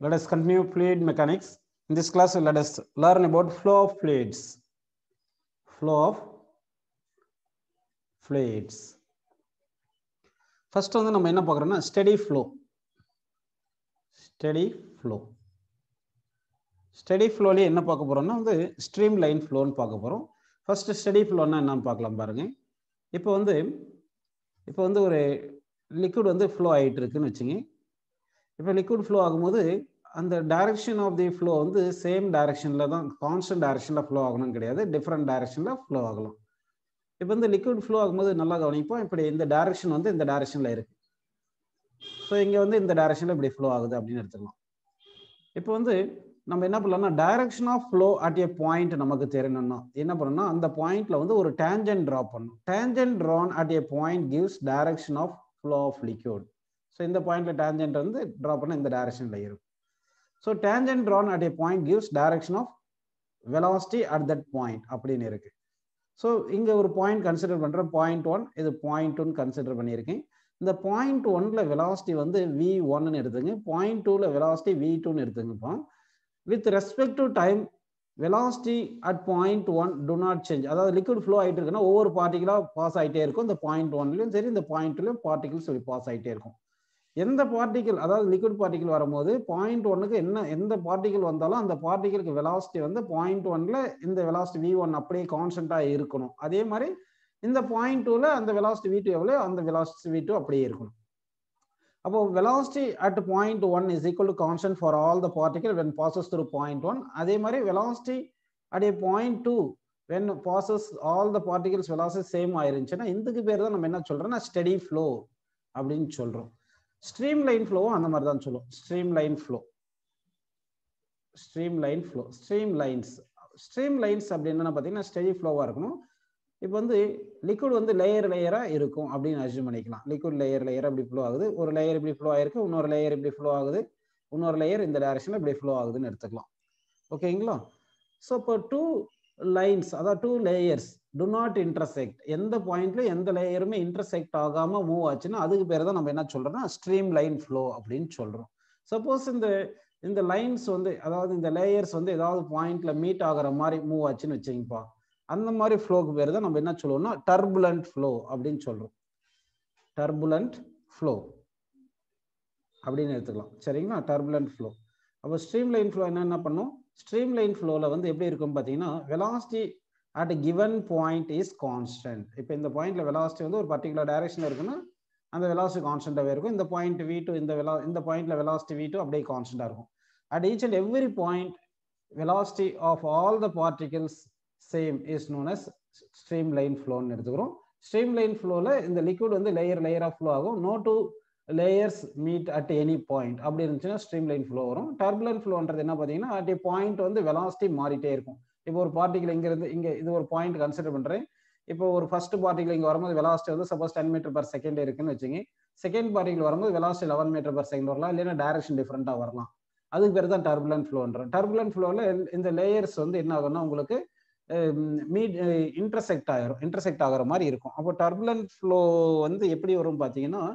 Let us continue fluid mechanics. In this class, let us learn about flow of fluids. Flow of fluids. First, we will see steady flow. Steady flow. Steady flow is streamline flow. First, steady flow is இப்போ வந்து ஒரு liquid flow ஆயிட்டு இருக்குன்னு வெச்சீங்க. இப்போ liquid flow ஆகும்போது அந்த direction of the flow வந்து same directionல தான் constant directionல flow ஆகணும் கிடையாது, different directionல flow ஆகலாம். இப்போ இந்த liquid flow ஆகும்போது நல்லா கவனிப்போம். இப்படி இந்த direction வந்து இந்த directionல இருக்கு. ஸோ இங்க வந்து இந்த directionல இப்படி flow ஆகுது அப்படின்னு எடுத்துக்கலாம். இப்போ வந்து நம்ம என்ன பண்ணலாம்னா direction of flow at a point நமக்கு தெரியணும்னா என்ன பண்ணணும்னா அந்த பாயிண்ட்ல வந்து ஒரு tangent draw பண்ணணும். Tangent drawn at a point gives direction of flow of liquid. So இந்த பாயிண்ட்ல tangent வந்து draw பண்ண இந்த directionல இருக்கும். So tangent drawn at a point gives direction of velocity at that point அப்படின்னு இருக்கு. ஸோ இங்க ஒரு பாயிண்ட் கன்சிடர் பண்றேன், பாயிண்ட் 1, இது பாயிண்ட் 2 கன்சிடர் பண்ணியிருக்கேன். இந்த பாயிண்ட் 1ல வெலாசிட்டி வந்து v1 எடுத்துங்க, பாயிண்ட் 2ல வெலாசிட்டி v2 எடுத்துங்கப்பா. With respect to time, velocity at point 1 do not change. அதாவது liquid flow ஆயிட்டு இருக்குன்னா ஒவ்வொரு பார்ட்டிகளா பாஸ் ஆயிட்டே இருக்கும். இந்த பாயிண்ட் 1லயும் சரி இந்த பாயிண்ட் 2லயும் பார்ட்டிகல்ஸ் பாஸ் ஆயிட்டே இருக்கும். எந்த பார்ட்டிகல் அதாவது லிக்விட் பார்ட்டிகல் வரும்போது பாயிண்ட் 1க்கு எந்த பார்ட்டிகல் வந்தாலும் அந்த பார்ட்டிகலுக்கு வெலாசிட்டி வந்து பாயிண்ட் 1ல இந்த வெலாசிட்டி v1 அப்படியே கான்ஸ்டன்டா இருக்கணும். அதே மாதிரி இந்த பாயிண்ட் 2ல அந்த வெலாசிட்டி v2 எவ்வளவு அந்த வெலாசிட்டி v2 அப்படியே இருக்கணும். அப்போ velocity at point 1 is equal to constant for all the particle when passes through point 1. அதே மாதிரி velocity at a point 2 when passes all the particles velocity same ஆயிருந்துச்சுன்னா இதுக்கு பேர் தான் நம்ம என்ன சொல்றோம்னா steady flow அப்படின்னு சொல்றோம். ஸ்ட்ரீம்லைன் ஃப்ளோ அந்த மாதிரி தான் சொல்லுவோம். ஸ்ட்ரீம்லைன் ஃப்ளோ, ஸ்ட்ரீம்லைன் ஃப்ளோ, ஸ்ட்ரீம்லைன்ஸ் அப்படின்னா பார்த்தீங்கன்னா ஸ்டெடி ஃப்ளோவா இருக்கணும். இப்போ வந்து லிக்விட் வந்து லேயரா இருக்கும் அப்படின்னு அஸ்யூம் பண்ணிக்கலாம். லிக்விட் லேயரா இப்படி ஃப்ளோ ஆகுது, ஒரு லேயர் இப்படி ஃப்ளோ ஆயிருக்கு, இன்னொரு லேயர் இப்படி ஃப்ளோ ஆகுது, இன்னொரு லேயர் இந்த டைரக்ஷன்ல இப்படி ஃப்ளோ ஆகுதுன்னு எடுத்துக்கலாம். ஓகேங்களா? ஸோ இப்போ டூ லைன்ஸ் அதாவது two layers do not intersect, எந்த பாயிண்ட்ல எந்த லேயருமே இன்டர்செக்ட் ஆகாம மூவ் ஆச்சுன்னா அதுக்கு பேர் தான் நம்ம என்ன சொல்றோம்னா ஸ்ட்ரீம் லைன் ஃப்ளோ அப்படின்னு சொல்றோம். சப்போஸ் இந்த லைன்ஸ் வந்து அதாவது இந்த லேயர்ஸ் வந்து ஏதாவது பாயிண்ட்ல மீட் ஆகுற மாதிரி மூவ் ஆச்சுன்னு வச்சுங்கப்பா, அந்த மாதிரி ஃப்ளோக்கு பேர் தான் நம்ம என்ன சொல்லுவோம்னா டர்புலண்ட் ஃப்ளோ அப்படின்னு சொல்றோம். டர்புலண்ட் ஃப்ளோ அப்படின்னு எடுத்துக்கலாம். சரிங்களா? Turbulent flow. அப்போ ஸ்ட்ரீம் லைன் ஃப்ளோ என்ன பண்ணும்? ஸ்ட்ரீம் லைன் ஃப்ளோல வந்து எப்படி இருக்கும் பார்த்தீங்கன்னா velocity at a given point is constant. இப்போ இந்த பாயிண்ட்ல வெலாசிட்டி வந்து ஒரு பர்டிகுலர் டைரக்ஷன்ல இருக்குன்னா அந்த வெலாசிட்டி கான்ஸ்டன்டாவே இருக்கும். இந்த பாயிண்ட் v2 இந்த பாயிண்ட்ல வெலாசிட்டி v2 அப்படியே கான்ஸ்டன்டா இருக்கும். At each and every point velocity of all the particles same is known as streamline flow ன்னு எடுத்துக்கிறோம். ஸ்ட்ரீம்லைன் ஃப்ளோல இந்த லிக்விட் வந்து லேயரா ஃப்ளோ ஆகும். No two layers meet at any point அப்படி இருந்துச்சுன்னா ஸ்ட்ரீம்லைன் ஃப்ளோ வரும். டர்புலன்ட் ஃப்ளோன்றது என்ன பார்த்தீங்கன்னா அட் ஏ பாயிண்ட் வந்து வெலாசிட்டி மாறிட்டே இருக்கும். இப்போ ஒரு பார்ட்டிகல் இங்க இது ஒரு பாயிண்ட் கன்சிடர் பண்றேன். இப்போ ஒரு ஃபர்ஸ்ட் பார்ட்டிகல் இங்க வரும்போது வெலாசிட்டி வந்து சப்போஸ் 10 மீட்டர் பர் செகண்ட் இருக்குன்னு வச்சுங்க. செகண்ட் பார்ட்டிகல் வரும்போது வெலாசிட்டி 11 மீட்டர் பர் செகண்ட் வரலாம், இல்லைன்னா டைரக்ஷன் டிஃபரெண்டா வரலாம். அதுக்கு பேர் தான் டர்புலன்ட் ஃப்ளோன்றோம். டர்புலன்ட் ஃப்ளோல இந்த லேயர்ஸ் வந்து என்ன ஆகும்னா உங்களுக்கு இன்டர்செக்ட் ஆகிற மாதிரி இருக்கும். அப்போ டர்புலன்ட் ஃப்ளோ வந்து எப்படி வரும் பார்த்தீங்கன்னா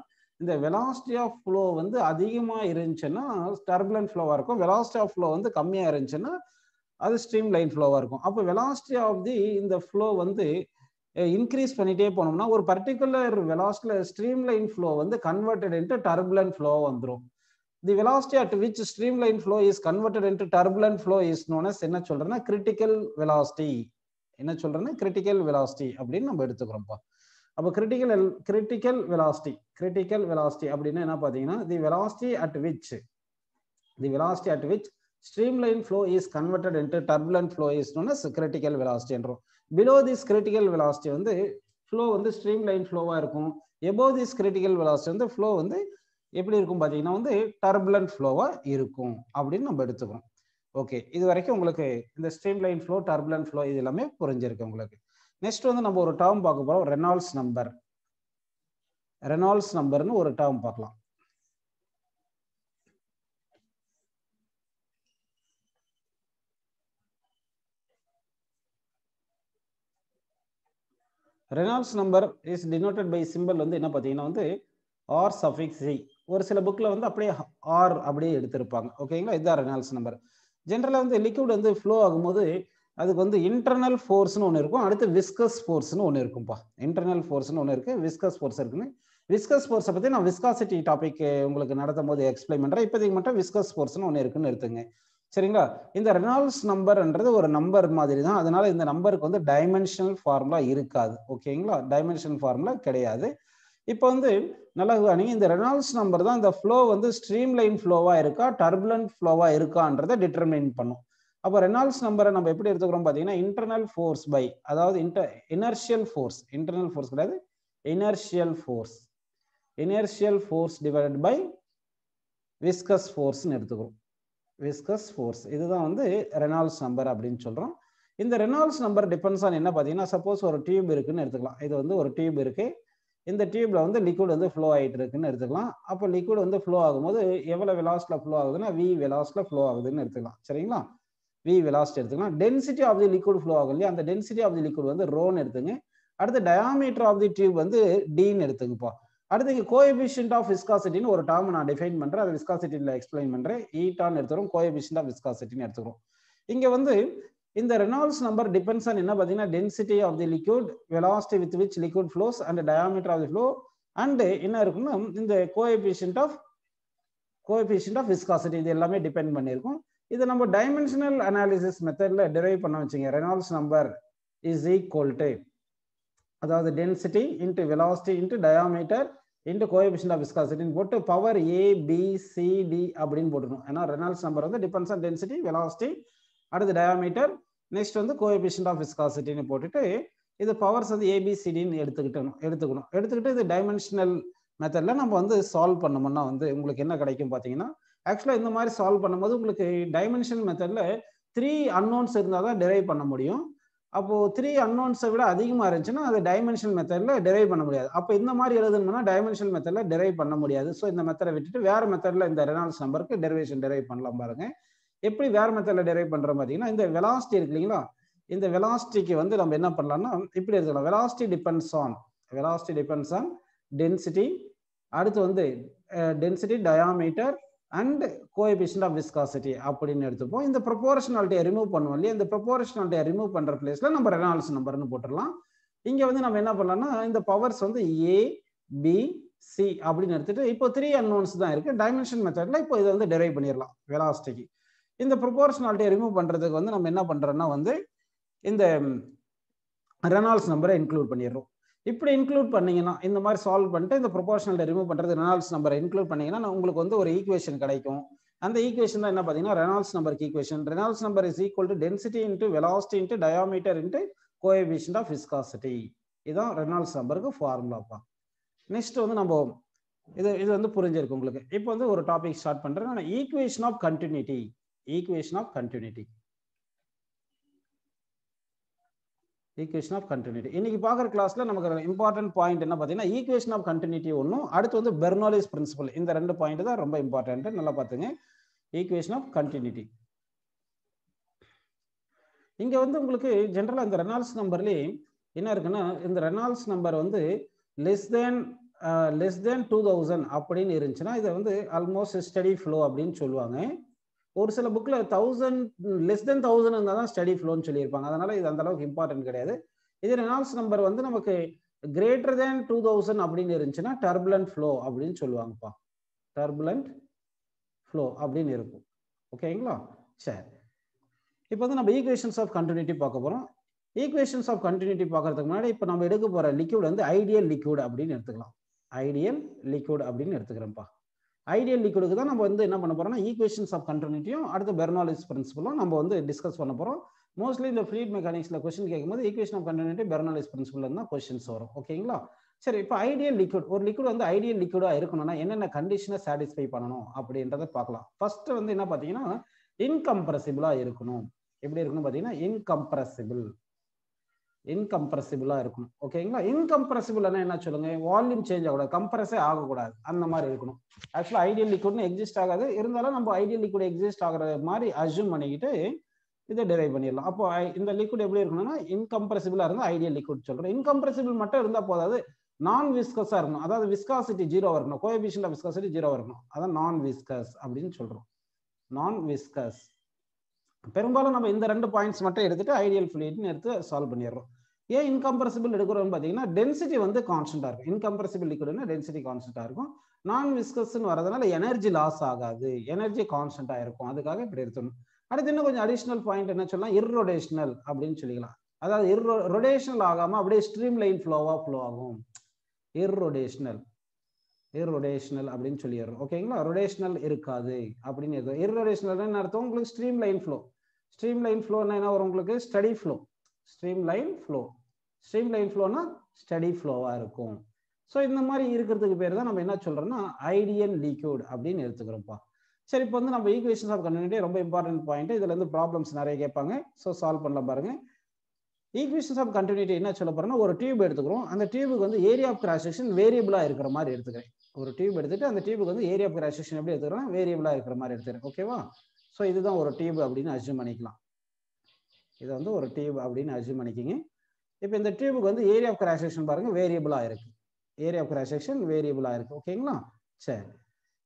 இந்த வெலாசிட்டி ஆஃப் ஃப்ளோ வந்து அதிகமா இருந்துச்சுன்னா டர்புலன்ட் ஃப்ளோவா இருக்கும். வெலாசிட்டி ஆஃப் ஃப்ளோ வந்து கம்மியா இருந்துச்சுன்னா அது ஸ்ட்ரீம் லைன் ஃப்ளோவா இருக்கும். அப்போ வெலாசிட்டி ஆஃப் தி இந்த ஃப்ளோ வந்து இன்க்ரீஸ் பண்ணிட்டே போனோம்னா ஒரு பர்டிகுலர் வெலாசிட்டில ஸ்ட்ரீம் லைன் ஃப்ளோ வந்து கன்வெர்டட் இன்டு டர்புலன்ட் ஃப்ளோ வந்துடும். The velocity at which streamline flow is converted into turbulent flow is known as என்ன சொல்றேன்னா கிரிட்டிக்கல் வெலாசிட்டி. என்ன சொல்றேன்னா கிரிட்டிக்கல் வெலாசிட்டி அப்படின்னு நம்ம எடுத்துக்கிறோம்ப்பா. அப்போ கிரிட்டிக்கல் வெலாசிட்டி அப்படின்னா என்ன பார்த்தீங்கன்னா தி velocity at which streamline flow is converted into turbulent flow is known as critical velocity என்றோம். below this critical velocity வந்து flow வந்து streamline flowவா இருக்கும். above this critical velocity வந்து flow வந்து எப்படி இருக்கும் பார்த்தீங்கன்னா வந்து turbulent flowவா இருக்கும் அப்படின்னு நம்ம எடுத்துக்கிறோம். ஓகே, இது வரைக்கும் உங்களுக்கு இந்த streamline flow, turbulent flow இது எல்லாமே புரிஞ்சிருக்கு உங்களுக்கு. நெக்ஸ்ட் வந்து நம்ம ஒரு டேர்ம் பார்க்க போறோம், ரெனால்ட்ஸ் நம்பர்னு ஒரு டேர்ம் பார்க்கலாம். Reynolds number is denoted by symbol வந்து என்ன பார்த்தீங்கன்னா வந்து R suffix C. ஒரு சில புக்ல வந்து அப்படியே ஆர் அப்படியே எடுத்திருப்பாங்க. ஓகேங்களா, இதுதான் ரெனால்ட்ஸ் நம்பர். ஜென்ரலா வந்து லிக்விட் வந்து ஃப்ளோ ஆகும்போது அதுக்கு வந்து இன்டர்னல் ஃபோர்ஸ்னு ஒன்று இருக்கும், அடுத்து விஸ்கஸ் ஃபோர்ஸ்னு ஒன்று இருக்கும்பா. இன்டர்னல் ஃபோர்ஸ்னு ஒன்று இருக்கு, விஸ்கஸ் ஃபோர்ஸ் இருக்குன்னு. விஸ்கஸ் ஃபோர்ஸை பற்றி நான் விஸ்காசிட்டி டாபிக் உங்களுக்கு நடத்தும் போது எக்ஸ்பிளைன் பண்ணுறேன். இப்போதைக்கு மட்டும் விஸ்கஸ் ஃபோர்ஸ்னு ஒன்று இருக்குன்னு எடுத்துங்க. சரிங்களா, இந்த ரெனால்ட்ஸ் நம்பர்ன்றது ஒரு நம்பர் மாதிரி தான், அதனால இந்த நம்பருக்கு வந்து டைமென்ஷனல் ஃபார்முலா இருக்காது. ஓகேங்களா, டைமென்ஷனல் ஃபார்முலா கிடையாது. இப்போ வந்து நல்லா கவனிங்க, இந்த ரெனால்ட்ஸ் நம்பர் தான் இந்த ஃப்ளோ வந்து ஸ்ட்ரீம் லைன் ஃப்ளோவா இருக்கா டர்புலன்ட் ஃப்ளோவா இருக்கான்றதை டிட்டர்மைன் பண்ணும். அப்போ ரெனால்ட்ஸ் நம்பரை நம்ம எப்படி எடுத்துக்கிறோம் பார்த்தீங்கன்னா, இன்டர்னல் ஃபோர்ஸ் பை, அதாவது இனர்ஷியல் ஃபோர்ஸ், இன்டர்னல் ஃபோர்ஸ் கிடையாது, inertial force, inertial force divided by viscous ஃபோர்ஸ்னு எடுத்துக்கிறோம். விஸ்கஸ் ஃபோர்ஸ் இதுதான் வந்து ரெனால்ட்ஸ் நம்பர் அப்படின்னு சொல்றோம். இந்த ரெனால்ட்ஸ் நம்பர் டிபெண்ட்ஸ் ஆன் என்ன பார்த்தீங்கன்னா, சப்போஸ் ஒரு டியூப் இருக்குன்னு எடுத்துக்கலாம். இது வந்து ஒரு டியூப் இருக்கு, இந்த டியூப்ல வந்து லிக்விட் வந்து ஃப்ளோ ஆகிட்டு இருக்குன்னு எடுத்துக்கலாம். அப்போ லிக்விட் வந்து ஃப்ளோ ஆகும்போது எவ்வளவு வெலாசிட்டியில் ஃப்ளோ ஆகுதுன்னா v வெலாசிட்டியில் ஃப்ளோ ஆகுதுன்னு எடுத்துக்கலாம். சரிங்களா, v வெலாசிட்டி எடுத்துக்கலாம். Density of the liquid flow ஆகும் இல்லையா, அந்த டென்சிட்டி ஆஃப் தி லிக்விட் வந்து ரோன்னு எடுத்துங்க. அடுத்து டயாமீட்டர் ஆஃப் தி டியூப் வந்து டின்னு எடுத்துங்கப்பா. அடுத்து கோஎஃபிஷியன்ட் ஆஃப் விஸ்காசிட்டின்னு ஒரு டேர்ம் நான் டிஃபைன் பண்றேன், அதை விஸ்காசிட்டியில் எக்ஸ்பிளைன் பண்றேன். ஈட்டான்னு எடுத்துக்கிறோம், கோஎஃபிஷியன்ட் ஆஃப் விஸ்காசிட்டின்னு எடுத்துக்கிறோம். இங்க வந்து இந்த ரெனால்ட்ஸ் நம்பர் டிபெண்ட்ஸ் ஆன் என்ன பார்த்தீங்கன்னா, density of the liquid, velocity with which liquid flows and diameter of the flow, and என்ன இருக்குன்னா இந்த கோஎஃபிஷியன்ட் ஆஃப் விஸ்காசிட்டி, இது எல்லாமே டிபெண்ட் பண்ணியிருக்கும். இது நம்ம டைமென்ஷனல் அனாலிசிஸ் மெத்தட்ல டெரைவ் பண்ண வச்சுங்க. Reynolds number is equal to, அதாவது density into velocity into diameter into coefficient of விஸ்காசிட்டின்னு போட்டு பவர் ABCD அப்படின்னு போட்டுக்கணும். ஏன்னா ரெனால்ட்ஸ் நம்பர் வந்து டிபெண்ட்ஸ் ஆன் டென்சிட்டி, வெலாசிட்டி, அடுத்து டயாமீட்டர், நெக்ஸ்ட் வந்து கோஎஃபிஷியன்ட் ஆஃப் விஸ்காசிட்டின்னு போட்டுட்டு இது பவர்ஸ் வந்து ABCDன்னு எடுத்துக்கிட்டு இது டைமென்ஷனல் மெத்தட்ல நம்ம வந்து சால்வ் பண்ணோம்னா வந்து உங்களுக்கு என்ன கிடைக்கும் பார்த்தீங்கன்னா, ஆக்சுவலாக இந்த மாதிரி சால்வ் பண்ணும்போது உங்களுக்கு டைமென்ஷனல் மெத்தட்ல 3 அன்னோன்ஸ் இருந்தால் தான் டெரைவ் பண்ண முடியும். அப்போ 3 அன்னோன்ஸை விட அதிகமாக இருந்துச்சுன்னா அது டைமென்ஷனல் மெத்தட்ல டெரைவ் பண்ண முடியாது. அப்போ இந்த மாதிரி எழுதணும்னா டைமென்ஷனல் மெத்தட்ல டெரைவ் பண்ண முடியாது. ஸோ இந்த மெத்தடை விட்டுட்டு வேற மெத்தட்ல இந்த ரெனால்ட்ஸ் நம்பருக்கு டெரைவ் பண்ணலாம் பாருங்க. எப்படி வேற மெத்தட்ல டெரைவ் பண்றோம் பார்த்தீங்கன்னா, இந்த வெலாசிட்டி இருக்கு இல்லைங்களா, இந்த வெலாசிட்டிக்கு வந்து நம்ம என்ன பண்ணலாம்னா இப்படி எடுத்துக்கலாம். வெலாசிட்டி டிபெண்ட்ஸ் ஆன் டென்சிட்டி, அடுத்து வந்து density, diameter and coefficient of viscosity அப்படின்னு எடுத்துப்போம். இந்த ப்ரொபோர்ஷனாலிட்டியை ரிமூவ் பண்ணுவோம் இல்லையா, இந்த ப்ரொபோர்ஷனாலிட்டியை ரிமூவ் பண்ற பிளேஸ்ல நம்ம ரெனால்ட்ஸ் நம்பர்னு போட்டுடலாம். இங்க வந்து நம்ம என்ன பண்ணலாம்னா இந்த பவர்ஸ் வந்து ABC அப்படின்னு எடுத்துட்டு இப்போ 3 அன்னோன்ஸ் தான் இருக்கு. டைமென்ஷன் மெத்தட்ல இப்போ இதை வந்து டெரைவ் பண்ணிடலாம் வெலாசிட்டிக்கு. இந்த ப்ரொபோர்ஷனாலிட்டியை ரிமூவ் பண்றதுக்கு வந்து நம்ம என்ன பண்றோம்னா வந்து இந்த ரெனால்ட்ஸ் நம்பரை இன்க்ளூட் பண்ணிடுறோம். இப்படி இன்க்ளூட் பண்ணீங்கன்னா இந்த மாதிரி சால்வ் பண்ணிட்டு இந்த ப்ரொபோர்ஷனாலிட்டி ரிமூவ் பண்றது ரெனால்ட்ஸ் நம்பரை இன்க்ளூட் பண்ணீங்கன்னா உங்களுக்கு வந்து ஒரு ஈக்குவேஷன் கிடைக்கும். அந்த ஈக்குவேஷன் தான் என்ன பார்த்தீங்கன்னா ரெனால்ட்ஸ் நம்பருக்கு equation. Reynolds number is equal to density into velocity into diameter into coefficient of viscosity. இதுதான் ரெனால்ட்ஸ் நம்பருக்கு ஃபார்முலாப்பா. நெக்ஸ்ட் வந்து நம்ம இது வந்து புரிஞ்சிருக்கு உங்களுக்கு. இப்போ வந்து ஒரு டாபிக் ஸ்டார்ட் பண்றேன். Equation of continuity. Equation of continuity இன்னைக்கு பார்க்குற கிளாஸ்ல நமக்கு இம்பார்ட்டன்ட் பாயிண்ட் என்ன பார்த்தீங்கன்னா, ஈக்குவேஷன் ஆஃப் கண்டினியூட்டி ஒன்றும், அடுத்து வந்து பெர்னோலிஸ் பிரின்சிபல். இந்த 2 பாயிண்ட் தான் ரொம்ப இம்பார்ட்டன்ட். நல்லா பார்த்துங்க. ஈக்குவேஷன் ஆஃப் கண்டினியூட்டி இங்க வந்து உங்களுக்கு ஜென்ரலா இந்த ரெனால்ட்ஸ் நம்பர்லயே என்ன இருக்குன்னா, இந்த ரெனால்ட்ஸ் நம்பர் வந்து லெஸ் தேன் 2000 அப்படின்னு இருந்துச்சுன்னா இதை வந்து ஆல்மோஸ்ட் ஸ்டடி ஃப்ளோ அப்படின்னு சொல்லுவாங்க. ஒரு சில புக்ல 1000 லெஸ் தென் 1000 இருந்தால் தான் ஸ்டடி ஃப்ளோன்னு சொல்லியிருப்பாங்க. அதனால இது அந்த அளவுக்கு இம்பார்ட்டன்ட் கிடையாது. இது ரெனால்ட்ஸ் நம்பர் வந்து நமக்கு கிரேட்டர் தேன் 2000 அப்படின்னு இருந்துச்சுன்னா டர்புலன்ட் ஃப்ளோ அப்படின்னு சொல்லுவாங்கப்பா. டர்புலன்ட் ஃப்ளோ அப்படின்னு இருக்கும். ஓகேங்களா, சரி. இப்போ வந்து நம்ம ஈக்குவேஷன்ஸ் ஆஃப் கண்டினியூட்டி பார்க்க போறோம். ஈக்குவேஷன்ஸ் ஆஃப் கண்டினியூட்டி பார்க்கறதுக்கு முன்னாடி இப்போ நம்ம எடுக்க போற லிக்விட் வந்து ஐடியல் லிக்விட் அப்படின்னு எடுத்துக்கலாம். ஐடியல் லிக்விட் அப்படின்னு எடுத்துக்கிறேன்ப்பா. ஐடியல் லிக்விடுக்கு தான் நம்ம வந்து என்ன பண்ண போறோம்னா ஈக்குவேஷன்ஸ் ஆஃப் கண்டினியூட்டியும் அடுத்து பெர்னோலிஸ் பிரின்சிபலும் நம்ம வந்து டிஸ்கஸ் பண்ண போறோம். மோஸ்ட்லி இந்த ஃப்ளூயிட் மெக்கானிக்ஸ்ல கொஸ்டின் கேட்கும்போது ஈக்குவேஷன் ஆஃப் கண்டினியூட்டி, பெர்னோலிஸ் பிரின்சிபல்ல இருந்தால் கொஸ்டின்ஸ் வரும். ஓகேங்களா, சரி. இப்போ ஐடியல் லிக்விட், ஒரு லிக்விட் வந்து ஐடியல் லிக்விடா இருக்கணும்னா என்னென்ன கண்டிஷனை சாட்டிஸ்ஃபை பண்ணணும் அப்படின்றத பார்க்கலாம். ஃபர்ஸ்ட் வந்து என்ன பார்த்தீங்கன்னா இன்கம்ப்ரெசிபிளா இருக்கணும். எப்படி இருக்கணும் பார்த்தீங்கன்னா இன்கம்ப்ரெசிபிளா இருக்கணும். ஓகேங்களா, இன்கம்ப்ரெசிபிள்னா என்ன சொல்லுங்க, வால்யூம் சேஞ்ச் ஆகக்கூடாது, கம்ப்ரெஸே ஆகக்கூடாது, அந்த மாதிரி இருக்கணும். ஆக்சுவலா ஐடியல் லிக்விட்னு எக்ஸிஸ்ட் ஆகாது, இருந்தாலும் நம்ம ஐடியல் லிக்விட் எக்ஸிஸ்ட் ஆகிற மாதிரி அஸ்யூம் பண்ணிக்கிட்டு இதை டெரைவ் பண்ணிடலாம். அப்போ இந்த லிக்விட் எப்படி இருக்கணும்னா இன்கம்ப்ரெசிபிளா இருந்தால் ஐடியல் லிக்விட் சொல்றோம். இன்கம்ப்ரெசிபிள் மட்டும் இருந்தால் போதாது, நான் விஸ்கஸா இருக்கணும், அதாவது விஸ்காசிட்டி 0 இருக்கணும், கோஎஃபிஷியன்ட் ஆஃப் விஸ்காசிட்டி 0 இருக்கணும், அதான் நான் விஸ்கஸ் அப்படின்னு சொல்றோம். நான் விஸ்கஸ். பெரும்பாலும் நம்ம இந்த 2 பாயிண்ட்ஸ் மட்டும் எடுத்துட்டு ஐடியல் ஃப்ளூயிட்னு எடுத்து சால்வ் பண்ணிடுறோம். ஏன் இன்கம்ப்ரசிபிள் எடுக்கிறோம் பார்த்தீங்கன்னா டென்சிட்டி வந்து கான்ஸ்டன்டா இருக்கும். இன்கம்ப்ரசிபிள் லிக்விட்னா டென்சிட்டி கான்ஸ்டன்டா இருக்கும். நான் விஸ்கஸ்ன்னு வரதுனால எனர்ஜி லாஸ் ஆகாது, எனர்ஜி கான்ஸ்டன்டா இருக்கும், அதுக்காக இப்படி எடுத்துடணும். அடுத்து இன்னும் கொஞ்சம் அடிஷனல் பாயிண்ட் என்ன சொல்லலாம், இர்ரோடேஷனல் அப்படின்னு சொல்லிக்கலாம். அதாவது ரொடேஷனல் ஆகாம அப்படியே ஸ்ட்ரீம் லைன் ஃப்ளோவா ஃப்ளோ ஆகும். இர்ரோடேஷனல் அப்படின்னு சொல்லிடுறோம். ஓகேங்களா, ரொடேஷனல் இருக்காது அப்படின்னு இருக்கும். இர்ரோடேஷனல் என்ன அர்த்தம் உங்களுக்கு, streamline flow. Streamline ஃப்ளோன்னா என்ன வரும் உங்களுக்கு, ஸ்டடி ஃப்ளோ. ஸ்ட்ரீம் லைன் ஃப்ளோனா ஸ்டடி ஃப்ளோவா இருக்கும். ஸோ இந்த மாதிரி இருக்கிறதுக்கு பேர் தான் நம்ம என்ன சொல்றோம்னா ஐடியல் லிக்விட் அப்படின்னு எடுத்துக்கிறோம்ப்பா. சரி, இப்போ வந்து நம்ம ஈக்குவேஷன்ஸ் ஆஃப் கண்டினியூட்டி ரொம்ப இம்பார்ட்டன்ட் பாயிண்ட். இதுல இருந்து ப்ராப்ளம்ஸ் நிறைய கேட்பாங்க. ஸோ சால்வ் பண்ணலாம் பாருங்க. ஈக்குவேஷன்ஸ் ஆஃப் கண்டினியூட்டி என்ன சொல்ல போறோம்னா, ஒரு டியூப் எடுத்துக்கிறோம். அந்த டியூபுக்கு வந்து ஏரியா ஆஃப் கிராஸ் செக்ஷன் வேரியபிளா இருக்கிற மாதிரி எடுத்துக்கிறேன். ஒரு டியூப் எடுத்துட்டு அந்த டியூபுக்கு வந்து ஏரியா ஆஃப் கிராஸ் செக்ஷன் எப்படி எடுத்துக்கிறோம், வேரியபிளா இருக்கிற மாதிரி எடுத்துக்கிறேன். ஓகேவா? ஸோ இதுதான் ஒரு டியூப் அப்படின்னு அஸ்யூம் பண்ணிக்கலாம். இது வந்து ஒரு டியூப் அப்படின்னு அஸ்யூம் பண்ணிக்கிங்க. இப்போ இந்த டியூபுக்கு வந்து ஏரியா ஆஃப் கிராஸ் செக்ஷன் பாருங்க வேரியபிளா இருக்கு. ஏரியா ஆஃப் கிராஸ் செக்ஷன் வேரியபிளா இருக்கு. ஓகேங்களா? சரி,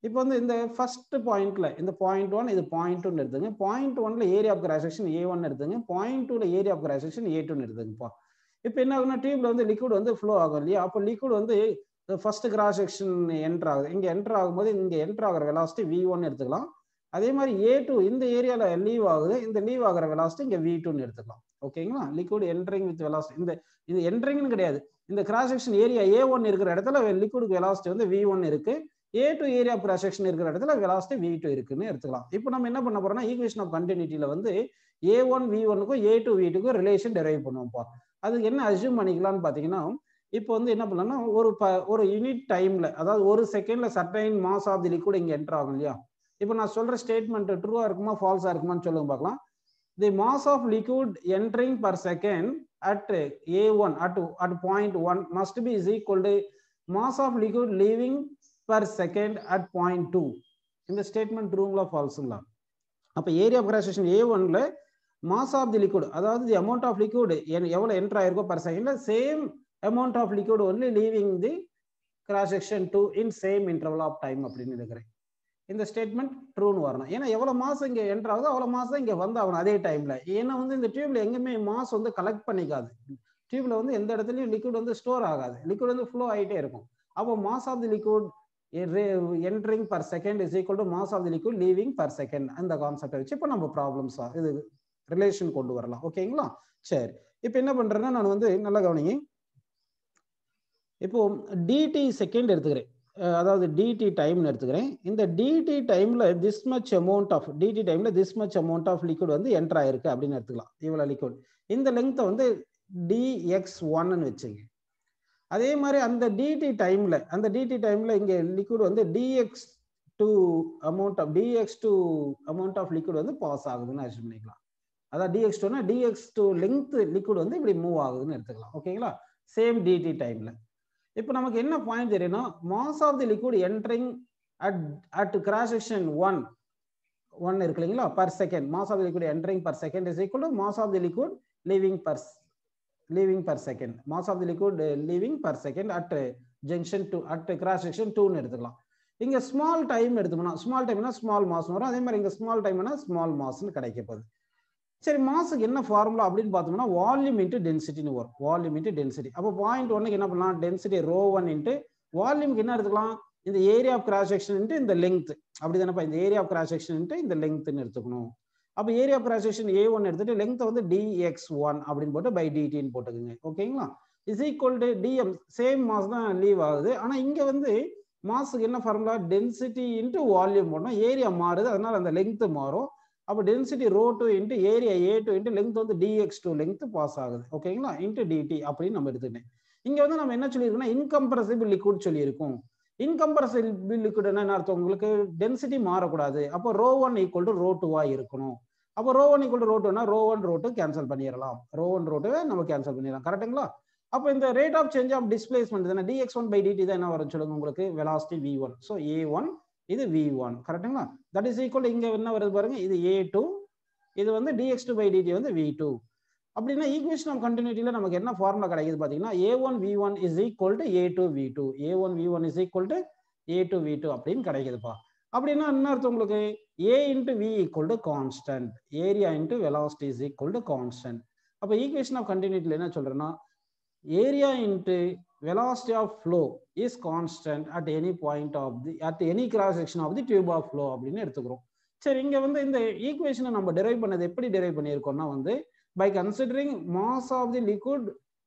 இப்போ வந்து இந்த ஃபர்ஸ்ட் பாயிண்ட்ல இந்த பாயிண்ட் 1 இது பாயிண்ட் 2 எடுத்துங்க. பாயிண்ட் 1ல area of cross section A1 எடுத்துங்க. பாயிண்ட் 2ல area of cross section A2 எடுத்துங்கப்பா. இப்போ என்ன ஆகுனா டியூப்ல வந்து லிக்விட் வந்து ஃப்ளோ ஆகும் இல்லையா? அப்போ லிக்விட் வந்து ஃபர்ஸ்ட் கிராஸ் செக்ஷன் என்டர் ஆகுது. இங்க என்டர் ஆகும்போது இங்க என்டர் ஆகிற வெலாசிட்டி V1 எடுத்துக்கலாம். அதே மாதிரி A2 இந்த ஏரியால லீவ் ஆகுது. இந்த லீவ் ஆகிற வெலாசிட்டி இங்க V2 எடுத்துக்கலாம். ஓகேங்களா? லிக்விட் என்டரிங் வித் வெலாசிட்டி, இது என்டரிங்னு கிடையாது. இந்த கிராஸ் செக்ஷன் ஏரியா A1 இருக்கிற இடத்துல லிக்விட் வெலாசிட்டி வந்து V1 இருக்கு. A2 area of cross section இருக்கிற இடத்துல வெலாசிட்டி V2 இருக்குன்னு எடுத்துக்கலாம். இப்போ நம்ம என்ன பண்ண போறோம்னா ஈக்குவேஷன் ஆஃப் கண்டினியூட்டில வந்து A1 V1க்கும் A2 V2க்கும் ரிலேஷன் டெரைவ் பண்ணுவோம்ப்பா. அதுக்கு என்ன அஸ்யூம் பண்ணிக்கலாம்னு பாத்தீங்கன்னா, இப்போ வந்து என்ன பண்ணலாம்னா ஒரு யூனிட் டைம்ல, அதாவது ஒரு செகண்ட்ல certain mass of the liquid இங்க என்டர் ஆகும் இல்லையா? இப்போ நான் சொல்ற ஸ்டேட்மெண்ட் ட்ரூவா இருக்குமா ஃபால்ஸா இருக்குமான்னு சொல்லுங்க பார்க்கலாம். The mass of liquid entering per second at A1 at point 1 must be is equal to mass of liquid leaving per second at point 2. இந்த ஸ்டேட்மெண்ட் ட்ரூங்களா ஃபால்ஸுங்களா? அப்போ ஏரியா ஆஃப் கிராஸ் செக்ஷன் A1ல மாஸ் ஆஃப் தி லிக்விட், அதாவது the amount of liquid எவ்வளவு enter ஆயிருக்கோ per செகண்ட்ல same amount of liquid only leaving the cross section 2 in same interval of time அப்படின்னு இருக்கிறேன். இந்த ஸ்டேட்மெண்ட் ட்ரூன்னு வரணும். ஏன்னா எவ்வளவு மாசம் இங்க என்டர் ஆகுதோ அவ்வளவு மாசம் இங்க வந்து ஆகணும் அதே டைம்ல. ஏன்னா வந்து இந்த டியூப்ல எங்குமே மாஸ் வந்து கலெக்ட் பண்ணிக்காது. டியூப்ல வந்து எந்த இடத்துலயும் லிக்விட் வந்து ஸ்டோர் ஆகாது. லிக்விட் வந்து ஃப்ளோ ஆகிட்டே இருக்கும். அப்போ mass of the liquid entering per second is equal to mass of the liquid leaving per second. அந்த கான்செப்டை வச்சு இப்போ நம்ம ப்ராப்ளம்ஸ் இது ரிலேஷன் கொண்டு வரலாம். ஓகேங்களா? சரி, இப்போ என்ன பண்றேன்னா நான் வந்து நல்லா கவனிங்க. இப்போ டிடி செகண்ட் எடுத்துக்கிறேன், அதாவது டிடி டைம்னு எடுத்துக்கிறேன். இந்த டிடி டைம்ல this much amount of liquid வந்து என்டர் ஆயிருக்கு அப்படின்னு எடுத்துக்கலாம். இவ்வளவு லிக்விட், இந்த லெங்க்த்தை வந்து dx1ன்னு வச்சுங்க. அதே மாதிரி அந்த டிடி டைம்ல இங்க லிக்விட் வந்து dx2 அமௌண்ட் ஆஃப் லிக்விட் வந்து பாஸ் ஆகுதுன்னு அஸ்யூம் பண்ணிக்கலாம். அதாவது dx2னா dx2 லெங்த் லிக்விட் வந்து இப்படி மூவ் ஆகுதுன்னு எடுத்துக்கலாம். ஓகேங்களா? சேம் டிடி டைம்ல. இப்போ நமக்கு என்ன பாயிண்ட் தெரியும்னா, mass of the liquid entering at cross section 1 இருக்கு இல்லைங்களா, per second. Mass of the liquid entering per second is equal to mass of the liquid leaving per second. Mass of the liquid leaving per second at junction 2 at cross section 2ன்னு எடுத்துக்கலாம். இங்க small time எடுத்துக்கணும். Small டைம்னா small mass வரும். அதே மாதிரி இங்க small டைம்னா ஸ்மால் மாஸ்ன்னு கிடைக்க போகுது. சரி, மாஸுக்கு என்ன ஃபார்முலா அப்படின்னு பார்த்தோம்னா வால்யூம் இன்ட்டு டென்சிட்டின்னு வரும். Volume into density. அப்போ பாயிண்ட் 1க்கு என்ன பண்ணலாம், டென்சிட்டி ρ1 இன்ட்டு வால்யூமுக்கு என்ன எடுத்துக்கலாம், இந்த area of cross section into இந்த லெங்த். அப்படி தானேப்பா, இந்த area of cross section into இந்த லெங்த்னு எடுத்துக்கணும். அப்போ area of cross section A1 எடுத்துட்டு லெங்த் வந்து dx1 அப்படின்னு போட்டு பை dtன்னு போட்டுக்குங்க. ஓகேங்களா? Is equal to dm, same mass தான் லீவ் ஆகுது. ஆனா இங்க வந்து மாஸுக்கு என்ன ஃபார்முலா, டென்சிட்டி இன்ட்டு வால்யூம் போடணும். ஏரியா மாறுது, அதனால அந்த லெங்த் மாறும். அப்போ density ρ2 into area A2 into length வந்து dx2 லெங்த் பாஸ் ஆகுது. ஓகேங்களா? இன்ட்டு dt அப்படின்னு நம்ம எடுத்துக்கிட்டேன். இங்க வந்து நம்ம என்ன சொல்லியிருக்கோம்னா இன்கம்ப்ரசிபிள் லிக்விட் சொல்லியிருக்கோம். இன்கம்ப்ரசிபிள் லிக்விட் என்ன அர்த்தம் உங்களுக்கு, டென்சிட்டி மாறக்கூடாது. அப்போ ρ1 ஈக்குவல் டு ρ2வா இருக்கணும். அப்போ ρ1 ஈக்குவல் டு ρ2னா ρ1 ρ2 கேன்சல் பண்ணிடலாம். ρ1 ρ2 நம்ம கேன்சல் பண்ணிடலாம். கரெக்டுங்களா? அப்போ இந்த rate of change of displacement தானே, dx1 பை dt தான் என்ன வரும் சொல்லுங்க உங்களுக்கு, வெலாசிட்டி v1. ஸோ A1 இது v1. கரெக்டுங்களா? தட் இஸ் ஈக்குவல் இங்க என்ன வருது பாருங்க, இது A2, இது வந்து dx2 பை dt வந்து v2. அப்படின்னா ஈக்குவேஷன் ஆஃப் கண்டினியூட்டில நமக்கு என்ன ஃபார்முலா கிடைக்குது பாத்தீங்கன்னா a1 v1 is equal to a2 v2, a1 v1 is equal to a2 v2 அப்படின்னு கிடைக்குதுப்பா. அப்படின்னா என்ன அர்த்தம் உங்களுக்கு? a into v equal to constant, area into velocity is equal to constant. அப்ப ஈக்குவேஷன் ஆஃப் கண்டினியூட்டில என்ன சொல்றேன்னா area into velocity of flow is constant at any point of the at any cross section of the tube of flow அப்படின்னு எடுத்துக்கிறோம். சரி, இங்க வந்து இந்த ஈக்குவேஷனை நம்ம டெரைவ் பண்ணது எப்படி டெரைவ் பண்ணியிருக்கோம்னா வந்து by considering mass of the liquid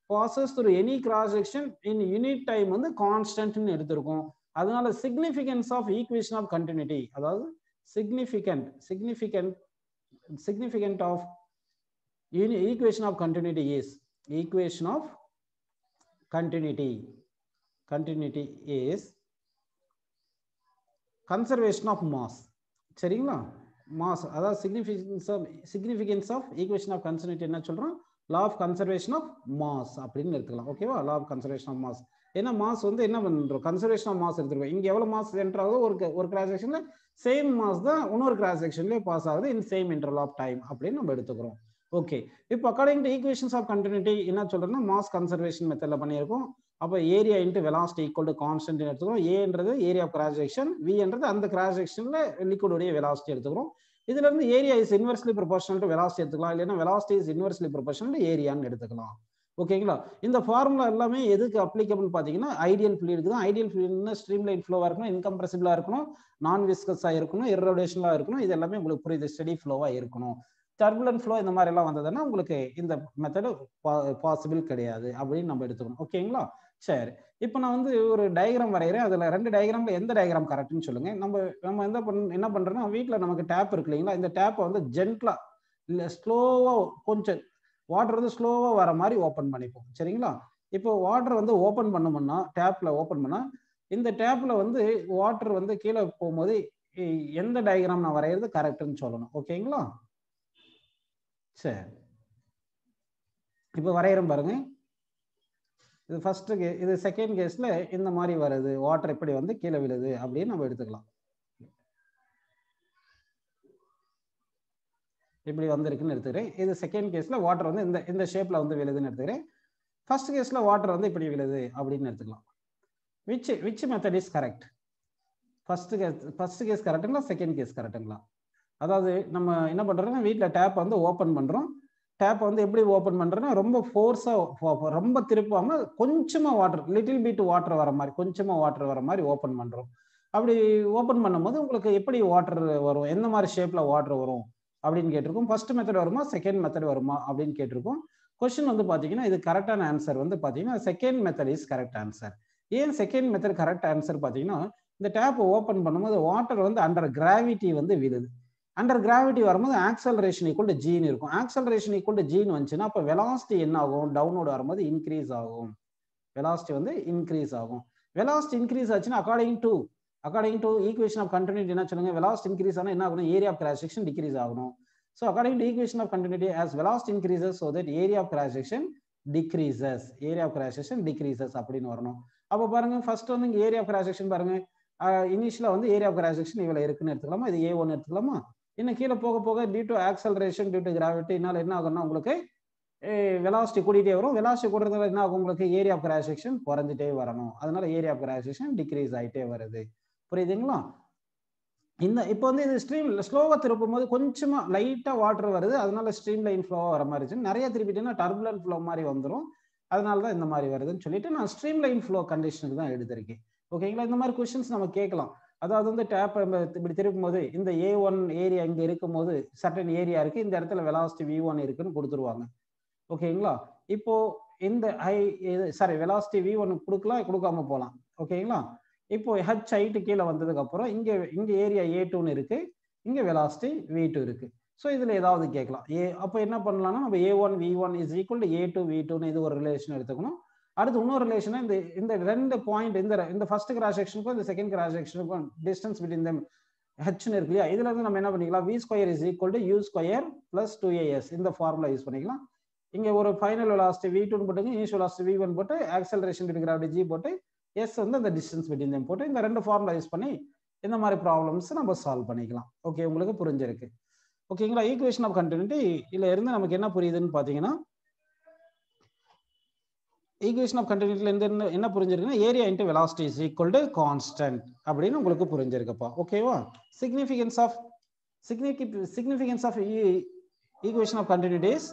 passes through any cross section in unit time வந்து constant ன்னு எடுத்திருக்கோம். அதனால significance of equation of continuity, அதாவது significant of equation of continuity is equation of continuity is conservation of mass. சரிங்களா? Mass, அதாவது significance of equation of continuity என்ன சொல்றோம்? law of conservation of mass அப்படின்னு எடுத்துக்கலாம். ஓகேவா? law of conservation of mass. ஏன்னா mass வந்து என்ன பண்றோம்? கன்சர்வேஷன் ஆஃப் மாஸ் எடுத்துருக்கோம். இங்க எவ்வளவு மாஸ் என்டர் ஆகுதோ ஒரு கிராஸ் செக்ஷன்ல சேம் மாஸ் தான் இன்னொரு கிராஸ் செக்ஷன்லயே பாஸ் ஆகுது in same interval of time அப்படின்னு நம்ம எடுத்துக்கிறோம். ஓகே, இப்போ according to equations of continuity என்ன சொல்றோம்னா மாஸ் கன்சர்வேஷன் மெத்தட்ல பண்ணியிருக்கோம். அப்போ area into velocity equal to constant எடுத்துக்கிறோம். ஏன்றது ஏரியா ஆஃப் கிராஸ் செக்ஷன், வின்றது அந்த கிராஸ் செக்ஷன்ல லிக்விடோடைய வெலாசிட்டி எடுத்துக்கிறோம். இதுல இருந்து area is inversely proportional to velocity எடுத்துக்கலாம், இல்லைன்னா velocity is inversely proportional to ஏரியான்னு எடுத்துக்கலாம். ஓகேங்களா? இந்த ஃபார்முலா எல்லாமே எதுக்கு அப்ளிகபிள் பாத்தீங்கன்னா ஐடியல் ஃப்ளூயிடுக்கு தான். ஐடியல் ஃப்ளூயிட்னா ஸ்ட்ரீம் லைன் ஃப்ளோவா இருக்கணும், இன்கம்ப்ரெசிபிளா இருக்கணும், நான் விஸ்கஸா இருக்கணும், இர்ரோடேஷனலா இருக்கணும். இது எல்லாமே உங்களுக்கு புரியுது, ஸ்டெடி ஃப்ளோவா இருக்கணும். டர்புலன்ட் ஃப்ளோ இந்த மாதிரி எல்லாம் வந்ததுன்னா உங்களுக்கு இந்த மெத்தட் பாசிபிள் கிடையாது அப்படின்னு நம்ம எடுத்துக்கணும். ஓகேங்களா? சரி, இப்போ நான் வந்து ஒரு டயக்ராம் வரைகிறேன். அதுல 2 டயக்ராம்ல எந்த டயக்ராம் கரெக்ட்னு சொல்லுங்க. நம்ம என்ன பண்றோம்னா வீட்டுல நமக்கு டேப் இருக்கு இல்லைங்களா? இந்த டேப்பை வந்து ஜென்ட்லா இல்ல ஸ்லோவா கொஞ்சம் வாட்டர் வந்து ஸ்லோவா வர மாதிரி ஓப்பன் பண்ணிப்போம். சரிங்களா? இப்போ வாட்டர் வந்து ஓப்பன் பண்ணோம்னா டேப்ல ஓப்பன் பண்ணா இந்த டேப்ல வந்து வாட்டர் வந்து கீழே போகும்போது எந்த டயக்ராம் நான் வரைகிறது கரெக்ட்னு சொல்லணும். ஓகேங்களா? சரி, இப்போ வரைகிறேன் பாருங்க. இது ஃபர்ஸ்ட் இது செகண்ட் கேஸ்ல இந்த மாதிரி வருது, வாட்டர் இப்படி வந்து கீழே விழுது அப்படின்னு நம்ம எடுத்துக்கலாம். இப்படி வந்திருக்குன்னு எடுத்துக்கிறேன். இது செகண்ட் கேஸ்ல வாட்டர் வந்து இந்த ஷேப்ல வந்து விழுதுன்னு எடுத்துக்கிறேன். ஃபர்ஸ்ட் கேஸ்ல வாட்டர் வந்து இப்படி விழுது அப்படின்னு எடுத்துக்கலாம். Which method is correct? First case கரெக்டுங்களா, செகண்ட் கேஸ் கரெக்டுங்களா? அதாவது நம்ம என்ன பண்றோம்னா வீட்டுல டேப் வந்து ஓப்பன் பண்றோம். டேப் வந்து எப்படி ஓப்பன் பண்றோம்னா ரொம்ப ஃபோர்ஸா, ரொம்ப திருப்பாம கொஞ்சமா வாட்டர், லிட்டில் பிட் வாட்டர் வர மாதிரி, கொஞ்சமா வாட்டர் வர மாதிரி ஓப்பன் பண்றோம். அப்படி ஓப்பன் பண்ணும்போது உங்களுக்கு எப்படி வாட்டர் வரும், எந்த மாதிரி ஷேப்ல வாட்டர் வரும் அப்படின்னு கேட்டிருக்கோம். ஃபர்ஸ்ட் மெத்தட் வருமா செகண்ட் மெத்தட் வருமா அப்படின்னு கேட்டிருக்கோம். கொஸ்டின் வந்து பாத்தீங்கன்னா இது கரெக்டான ஆன்சர் வந்து பாத்தீங்கன்னா second method is correct answer. ஏன் செகண்ட் மெத்தட் கரெக்ட் ஆன்சர் பாத்தீங்கன்னா இந்த டேப் ஓப்பன் பண்ணும்போது வாட்டர் வந்து அண்டர் கிராவிட்டி வந்து விழுது. அண்டர் கிராவிட்டி வரும்போது ஆக்சலரேஷன் ஈக்குவல் டு ஜீன் இருக்கும். ஆக்சலரேஷன் ஈக்குவல் டு ஜீன் வந்துச்சுன்னா அப்போ வெலாசிட்டி என்ன ஆகும்? டவுன்வோர்டு வரும்போது இன்க்ரீஸ் ஆகும். வெலாசிட்டி வந்து இன்க்ரீஸ் ஆகும். வெலாசிட்டி இன்க்ரீஸ் ஆச்சுன்னா according to equation of continuity என்ன சொல்லுங்க? வெலாசிட்டி இன்க்ரீஸ் ஆனா என்ன ஆகணும்? Area of cross section decrease ஆகணும். So according to equation of continuity as velocity increases so that area of cross section decreases, area of cross section decreases அப்படின்னு வரணும். அப்போ பாருங்க ஃபர்ஸ்ட் வந்து இங்க ஏரியா ஆஃப் கிராஸ் செக்ஷன் பாருங்க, இனிஷியலா வந்து ஏரியா ஆஃப் கிராஸ் செக்ஷன் இவ்வளவு இருக்குன்னு எடுத்துக்கலாமா? இது A1 எடுத்துக்கலாமா? இன்னும் கீழே போக போக due to acceleration, due to கிராவிட்டினால என்ன ஆகும்னா உங்களுக்கு வெலாசிட்டி கூட்டிகிட்டே வரும். வெலாசிட்டி கூடுறதுனால என்ன ஆகும்? உங்களுக்கு ஏரியா ஆஃப் கிராஸ் செக்ஷன் குறைஞ்சிட்டே வரணும். அதனால area of cross section decrease ஆகிட்டே வருது. புரியுதுங்களா? இப்போ வந்து இது ஸ்ட்ரீம் ஸ்லோவா திருப்பும் போது கொஞ்சமா லைட்டா வாட்டர் வருது, அதனால ஸ்ட்ரீம் லைன் ஃப்ளோவா வர மாதிரி இருந்துச்சு. நிறைய திருப்பிட்டீங்கன்னா டர்புலன்ட் ஃப்ளோ மாதிரி வந்துடும். அதனாலதான் இந்த மாதிரி வருதுன்னு சொல்லிட்டு நான் ஸ்ட்ரீம் லைன் ஃப்ளோ கண்டிஷனுக்கு தான் எடுத்திருக்கேன். ஓகேங்களா? இந்த மாதிரி கொஸ்டின்ஸ் நம்ம கேட்கலாம். அதாவது வந்து டேப் இப்படி திருப்பும் போது இந்த A1 ஏரியா இங்க இருக்கும் போது சர்டன் ஏரியா இருக்கு, இந்த இடத்துல வெலாசிட்டி V1 இருக்குன்னு கொடுத்துருவாங்க. ஓகேங்களா? இப்போ இந்த வெலாசிட்டி V1 கொடுக்காம போகலாம். ஓகேங்களா? இப்போ ஹச் ஹைட்டு கீழே வந்ததுக்கு அப்புறம் இங்க ஏரியா A2 இருக்கு, இங்க வெலாசிட்டி V2 இருக்கு. ஸோ இதுல ஏதாவது கேட்கலாம். அப்போ என்ன பண்ணலாம்னா நம்ம A1 V1 is equal to A2 V2 இது ஒரு ரிலேஷன் எடுத்துக்கணும். அடுத்து இன்னொரு ரிலேஷன் இந்த ரெண்டு பாயிண்ட் இந்த ஃபர்ஸ்ட் கிராஸ் செக்ஷனுக்கும் இந்த செகண்ட் கிராஸ் செக்ஷனுக்கும் டிஸ்டன்ஸ் பிட்வீன் them ஹெச்னு இருக்கு இல்லையா? இதுல இருந்து நம்ம என்ன பண்ணிக்கலாம்? V square is equal to U square plus 2AS இந்த ஃபார்முலா யூஸ் பண்ணிக்கலாம். இங்க ஒரு ஃபைனல் வெலாசிட்டி V2 போட்டுங்க, இனிஷியல் வெலாசிட்டி V1 போட்டு acceleration due to gravity G போட்டு S வந்து அந்த டிஸ்டன்ஸ் பிட்வீன் them போட்டு இந்த ரெண்டு ஃபார்முலா யூஸ் பண்ணி இந்த மாதிரி ப்ராப்ளம்ஸ் நம்ம சால்வ் பண்ணிக்கலாம். ஓகே, உங்களுக்கு புரிஞ்சிருக்கு. ஓகேங்களா? ஈக்குவேஷன் ஆஃப் கண்டினியூட்டி இதுல இருந்து நமக்கு என்ன புரியுதுன்னு பாத்தீங்கன்னா ஈக்குவேஷன் ஆஃப் கண்டினியூட்டில என்ன புரிஞ்சிருக்குன்னா area into velocity is equal to constant அப்படின்னு உங்களுக்கு புரிஞ்சிருக்குப்பா. ஓகேவா? Significance of equation of continuity is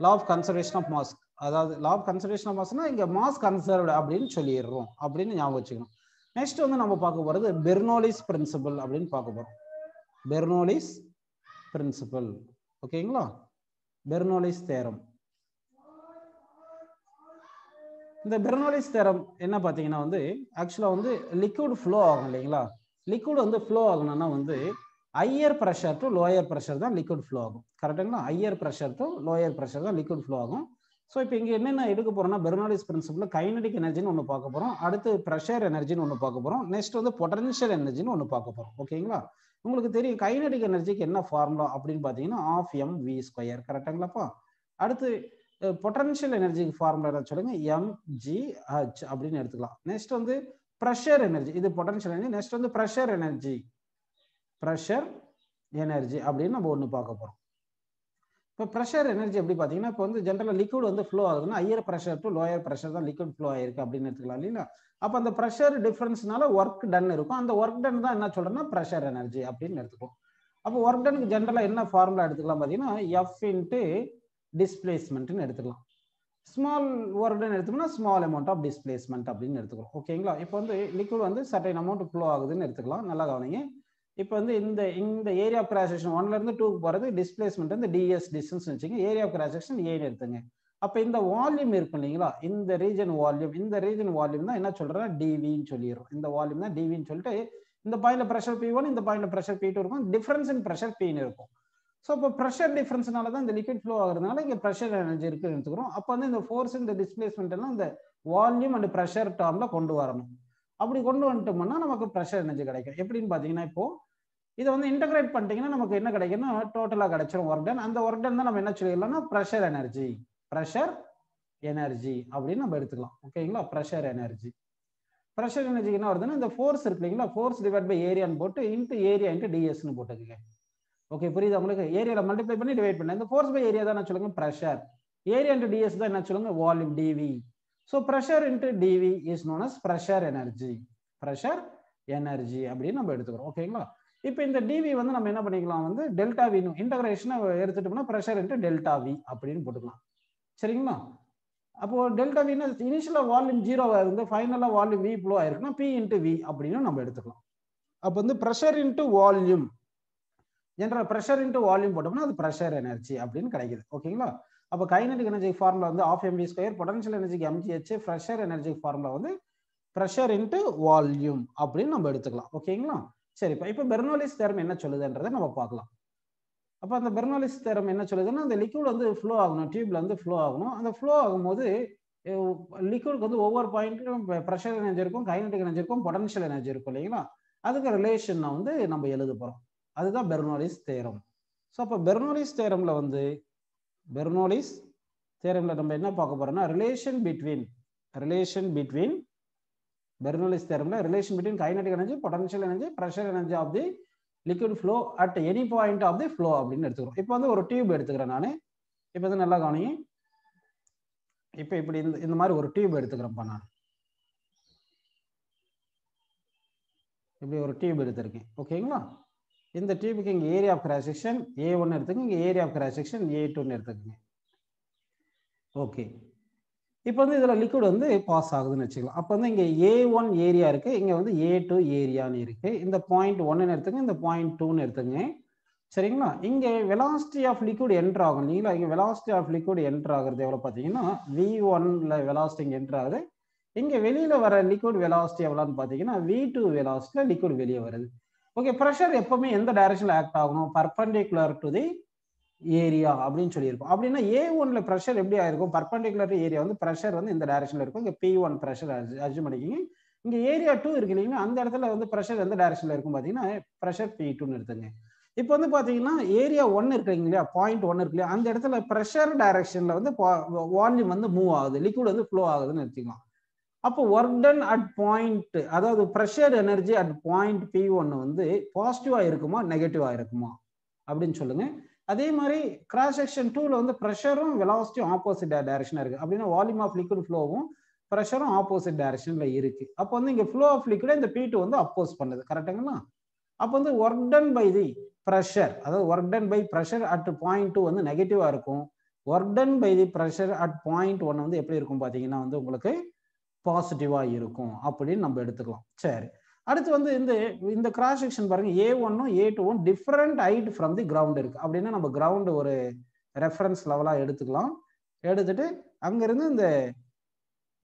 law of conservation of mass. அதாவது லா ஆஃப் கன்சர்வேஷன் ஆஃப் மாஸ்னா இங்க மாஸ் கன்சர்வ்டு அப்படின்னு சொல்லிடுறோம் அப்படின்னு ஞாபகம் வச்சுக்கணும். நெக்ஸ்ட் வந்து நம்ம பார்க்க போறது பெர்னோலிஸ் பிரின்சிபல் அப்படின்னு பார்க்க போறோம். Bernoulli's principle. ஓகேங்களா? Bernoulli's theorem. இந்த பெர்னோலிஸ் தேரம் என்ன பார்த்தீங்கன்னா வந்து ஆக்சுவலா வந்து லிக்விட் ஃப்ளோ ஆகும் இல்லைங்களா? லிக்விட் வந்து ஃப்ளோ ஆகணும்னா வந்து higher pressure to lower pressure தான் லிக்விட் ஃப்ளோ ஆகும். கரெக்டுங்களா? Higher pressure to lower pressure தான் லிக்விட் ஃப்ளோ ஆகும். ஸோ இப்போ இங்கே என்னென்ன எடுக்க போறோம்னா பெர்னோலிஸ் பிரின்சிபல் கைனடிக் எனர்ஜின்னு ஒன்று பார்க்க போறோம், அடுத்து ப்ரெஷர் எனர்ஜின்னு ஒன்று பார்க்க போறோம், நெக்ஸ்ட் வந்து பொட்டன்ஷியல் எனர்ஜின்னு ஒன்று பார்க்க போறோம். ஓகேங்களா? உங்களுக்கு தெரியும் கைனடிக் எனர்ஜிக்கு என்ன ஃபார்முலா அப்படின்னு பார்த்தீங்கன்னா ½ mv². கரெக்டுங்களாப்பா? அடுத்து பொட்டன்ஷியல் எனர்ஜிக்கு ஃபார்முலா சொல்லுங்க mgh அப்படின்னு எடுத்துக்கலாம். நெக்ஸ்ட் வந்து ப்ரெஷர் எனர்ஜி, இது பொட்டன்ஷியல் எனர்ஜி. நெக்ஸ்ட் வந்து ப்ரெஷர் எனர்ஜி அப்படின்னு நம்ம ஒன்று பார்க்க போறோம். இப்போ ப்ரெஷர் எனர்ஜி எப்படி பார்த்தீங்கன்னா இப்போ வந்து ஜென்ரலாக லிக்விட் வந்து ஃப்ளோ ஆகுதுன்னா higher pressure to lower pressure தான் லிக்விட் ஃப்ளோ ஆயிருக்கு அப்படின்னு எடுத்துக்கலாம் இல்லைங்களா? அப்போ அந்த ப்ரெஷர் டிஃபரன்ஸ்னால ஒர்க் டன் இருக்கும். அந்த ஒர்க் டன் தான் என்ன சொல்றேன்னா ப்ரெஷர் எனர்ஜி அப்படின்னு எடுத்துக்கலாம். அப்போ ஒர்க் டனுக்கு ஜென்ரலாக என்ன ஃபார்முலா எடுத்துக்கலாம் பார்த்தீங்கன்னா எஃப் இன்ட்டு டிஸ்பிளேஸ்மெண்ட்னு எடுத்துக்கலாம். ஸ்மால் ஒர்க் டன் எடுத்தோம்னா ஸ்மால் அமௌண்ட் ஆஃப் டிஸ்பிளேஸ்மெண்ட் அப்படின்னு எடுத்துக்கலாம். ஓகேங்களா? இப்போ வந்து லிக்விட் வந்து சர்டைன் அமௌண்ட் ஃப்ளோ ஆகுதுன்னு எடுத்துக்கலாம். நல்லா கவனிங்க. இப்போ வந்து இந்த ஏரியா ஆஃப் கிராஸ் செக்ஷன் 1ல இருந்து 2க்கு போறது டிஸ்பிளேஸ்மெண்ட் வந்து ds டிஸ்டன்ஸ் வச்சுங்க. ஏரியா ஆஃப் கிராஸ் செக்ஷன் ஏன்னு எடுத்துங்க. அப்போ இந்த வால்யூம் இருக்கும் இல்லைங்களா? இந்த ரீஜன் வால்யூம் தான் என்ன சொல்றேன்னா டிவின்னு சொல்லிடுறோம். இந்த வால்யூம் தான் டிவின்னு சொல்லிட்டு இந்த பாயிண்ட்ல பிரஷர் P1, இந்த பாயிண்ட்ல பிரஷர் P2 இருக்கும். டிஃபரன்ஸ் இன் பிரஷர் Pன்னு இருக்கும். ஸோ இப்போ ப்ரெஷர் டிஃபரன்ஸ்னால தான் இந்த லிக்விட் ஃப்ளோ ஆகுறதுனால இங்கே ப்ரெஷர் எனர்ஜி இருக்குன்னு எடுத்துக்கிறோம். அப்போ வந்து இந்த ஃபோர்ஸ் இந்த டிஸ்பிளேஸ்மெண்ட் எல்லாம் இந்த வால்யூம் அண்ட் ப்ரெஷர் டேர்ம்ல கொண்டு வரணும். அப்படி கொண்டு வந்துட்டோம்னா நமக்கு ப்ரெஷர் எனர்ஜி கிடைக்கும். எப்படின்னு பார்த்தீங்கன்னா இப்போ இதை வந்து இன்டகிரேட் பண்ணிட்டீங்கன்னா நமக்கு என்ன கிடைக்கும்னா டோட்டலாக கிடைச்சிரும் ஒர்க் டன். அந்த ஒர்க் டன் தான் நம்ம என்ன சொல்லிடலாம்னா ப்ரெஷர் எனர்ஜி அப்படின்னு நம்ம எடுத்துக்கலாம். ஓகேங்களா? ப்ரெஷர் எனர்ஜி என்ன வருதுன்னா இந்த ஃபோர்ஸ் இருக்கு இல்லைங்களா? ஃபோர்ஸ் டிவைட் பை ஏரியான்னு போட்டு இன்ட்டு ஏரியா இன்ட்டு டிஎஸ்ன்னு போட்டுக்கங்க. ஓகே, புரியுது உங்களுக்கு? ஏரியால மல்டிப்ளை பண்ணி டிவைட் பண்ண இந்த ஃபோர்ஸ் பை ஏரியா தான் என்ன சொல்லுங்க ப்ரெஷர். ஏரியா இன்ட்டு டிஎஸ் தான் என்ன சொல்லுங்க volume DV. So pressure into DV is known as pressure energy அப்படின்னு நம்ம எடுத்துக்கிறோம். ஓகேங்களா? இப்போ இந்த டிவி வந்து நம்ம என்ன பண்ணிக்கலாம் வந்து டெல்டா வி இன்டகிரேஷனை எடுத்துட்டோம்னா ப்ரெஷர் இன்ட்டு டெல்டா வி அப்படின்னு போட்டுக்கலாம். சரிங்களா? அப்போ டெல்டா வின்னா இனிஷியலா வால்யூம் 0 இருந்து ஃபைனலா வால்யூம் வி ஃப்ளோ ஆயிருக்குன்னா பி இன்ட்டு வி அப்படின்னு நம்ம எடுத்துக்கலாம். அப்போ வந்து pressure into volume general pressure into volume போட்டோம்னா அது ப்ரெஷர் எனர்ஜி அப்படின்னு கிடைக்குது. ஓகேங்களா? அப்போ கைனடிக் எனர்ஜி ஃபார்முலா வந்து ½ mv², பொட்டன்ஷியல் எனர்ஜிக்கு mgh, ப்ரெஷர் எனர்ஜி ஃபார்முலா வந்து ப்ரெஷர் இன்ட்டு வால்யூம் அப்படின்னு நம்ம எடுத்துக்கலாம். ஓகேங்களா? சரி, இப்போ பெர்னோலிஸ் தேரம் என்ன சொல்லுதுன்றதை நம்ம பார்க்கலாம். அப்போ அந்த பெர்னோலிஸ் தேரம் என்ன சொல்லுதுன்னா அந்த லிக்விட் வந்து ஃப்ளோ ஆகணும், டியூப்ல வந்து ஃப்ளோ ஆகணும். அந்த ஃப்ளோ ஆகும்போது லிக்விட்க்கு வந்து ஒவ்வொரு பாயிண்ட்டும் ப்ரெஷர் எனர்ஜி இருக்கும், கைனடிக் எனர்ஜி இருக்கும், பொட்டன்ஷியல் எனர்ஜி இருக்கும் இல்லைங்களா? அதுக்கு ரிலேஷன் வந்து நம்ம எழுத போறோம். அதுதான் பெர்னோலிஸ் தேரம். ஸோ அப்போ பெர்னோலிஸ் தேரம்ல நம்ம என்ன பார்க்க போறோம்னா ரிலேஷன் பிட்வீன் பெர்னோலிஸ் தேரம்ல relation between kinetic energy, potential energy, pressure energy of the liquid flow at any point of the flow அப்படின்னு எடுத்துக்கிறோம். இப்போ வந்து ஒரு டியூப் எடுத்துக்கிறேன் நான். இப்போ வந்து நல்லா கவனிங்க. இப்போ இப்படி இந்த மாதிரி ஒரு டியூப் எடுத்துக்கிறேன்ப்பா. நான் இப்படி ஒரு டியூப் எடுத்திருக்கேன். ஓகேங்களா? இந்த டியூபுக்கு இங்கே area of cross section A1 எடுத்துக்கங்க, இங்கே area of cross section A2 எடுத்துக்கங்க. ஓகே, இப்போ வந்து இதில் லிக்விட் வந்து பாஸ் ஆகுதுன்னு வச்சுக்கலாம். அப்போ வந்து இங்கே A1 ஏரியா இருக்கு, இங்கே வந்து A2 ஏரியான்னு இருக்கு. இந்த பாயிண்ட் 1ன்னு எடுத்துங்க, இந்த பாயிண்ட் 2ன்னு எடுத்துங்க. சரிங்களா? இங்கே வெலாசிட்டி ஆஃப் லிக்விட் என்டர் ஆகும் இல்லைங்களா? இங்கே வெலாசிட்டி ஆஃப் லிக்விட் என்டர் ஆகுறது எவ்வளோ பார்த்தீங்கன்னா V1ல வெலாசிட்டி இங்கே என்டர் ஆகுது. இங்கே வெளியில் வர லிக்விட் வெலாசிட்டி எவ்வளோன்னு பார்த்தீங்கன்னா V2 வெலாசிட்டியில் லிக்விட் வெளியே வருது. ஓகே, ப்ரெஷர் எப்பவுமே எந்த டைரக்ஷன்ல ஆக்ட் ஆகணும்? பர்பெண்டிகுலர் டு தி ஏரியா அப்படின்னு சொல்லியிருக்கோம். அப்படின்னா A1ல ப்ரெஷர் எப்படி ஆயிருக்கும்? பர்பெண்டிகுலர் டு ஏரியா வந்து ப்ரெஷர் வந்து இந்த டைரக்ஷன்ல இருக்கும். இங்கே P1 ப்ரெஷர் அர்ஜும் பண்ணிக்கிங்க. இங்கே ஏரியா 2 இருக்கு இல்லைங்களா? அந்த இடத்துல வந்து ப்ரெஷர் எந்த டைரக்ஷன்ல இருக்கும் பார்த்தீங்கன்னா ப்ரெஷர் P2ன்னு எடுத்துங்க. இப்போ வந்து பார்த்தீங்கன்னா ஏரியா 1 இருக்குங்க இல்லையா? பாயிண்ட் 1 இருக்கு இல்லையா? அந்த இடத்துல ப்ரெஷர் டைரக்ஷன்ல வந்து வால்யூம் வந்து மூவ் ஆகுது, லிக்விட் வந்து ஃப்ளோ ஆகுதுன்னு எடுத்துக்கலாம். அப்போ ஒர்க் டன் அட் பாயிண்ட், அதாவது pressure energy at point P1 வந்து பாசிட்டிவா இருக்குமா நெகட்டிவா இருக்குமா அப்படின்னு சொல்லுங்க. அதே மாதிரி கிராஸ் செக்ஷன் 2ல வந்து ப்ரெஷரும் வெலாசிட்டியும் ஆப்போசிட் டைரக்ஷனா இருக்கு. அப்படின்னா வால்யூம் ஆஃப் லிக்விட் ஃப்ளோவும் ப்ரெஷரும் ஆப்போசிட் டைரக்ஷன்ல இருக்கு. அப்போ வந்து இங்க ஃப்ளோ ஆஃப் லிக்விட் இந்த P2 வந்து அப்போஸ் பண்ணுது. கரெக்டுங்களா? அப்போ வந்து work done by the pressure, அதாவது work done by pressure at point 2 வந்து நெகட்டிவா இருக்கும். Work done by the pressure at point 1 வந்து எப்படி இருக்கும் பாத்தீங்கன்னா வந்து உங்களுக்கு பாசிட்டிவா இருக்கும் அப்படின்னு நம்ம எடுத்துக்கலாம். சரி, அடுத்து வந்து இந்த கிராஸ் செக்ஷன் பாருங்க, A1ம் A2ம் different height from the ground இருக்கு. அப்படின்னா நம்ம கிரவுண்ட் ஒரு ரெஃபரன்ஸ் லெவலா எடுத்துக்கலாம். எடுத்துட்டு அங்கிருந்து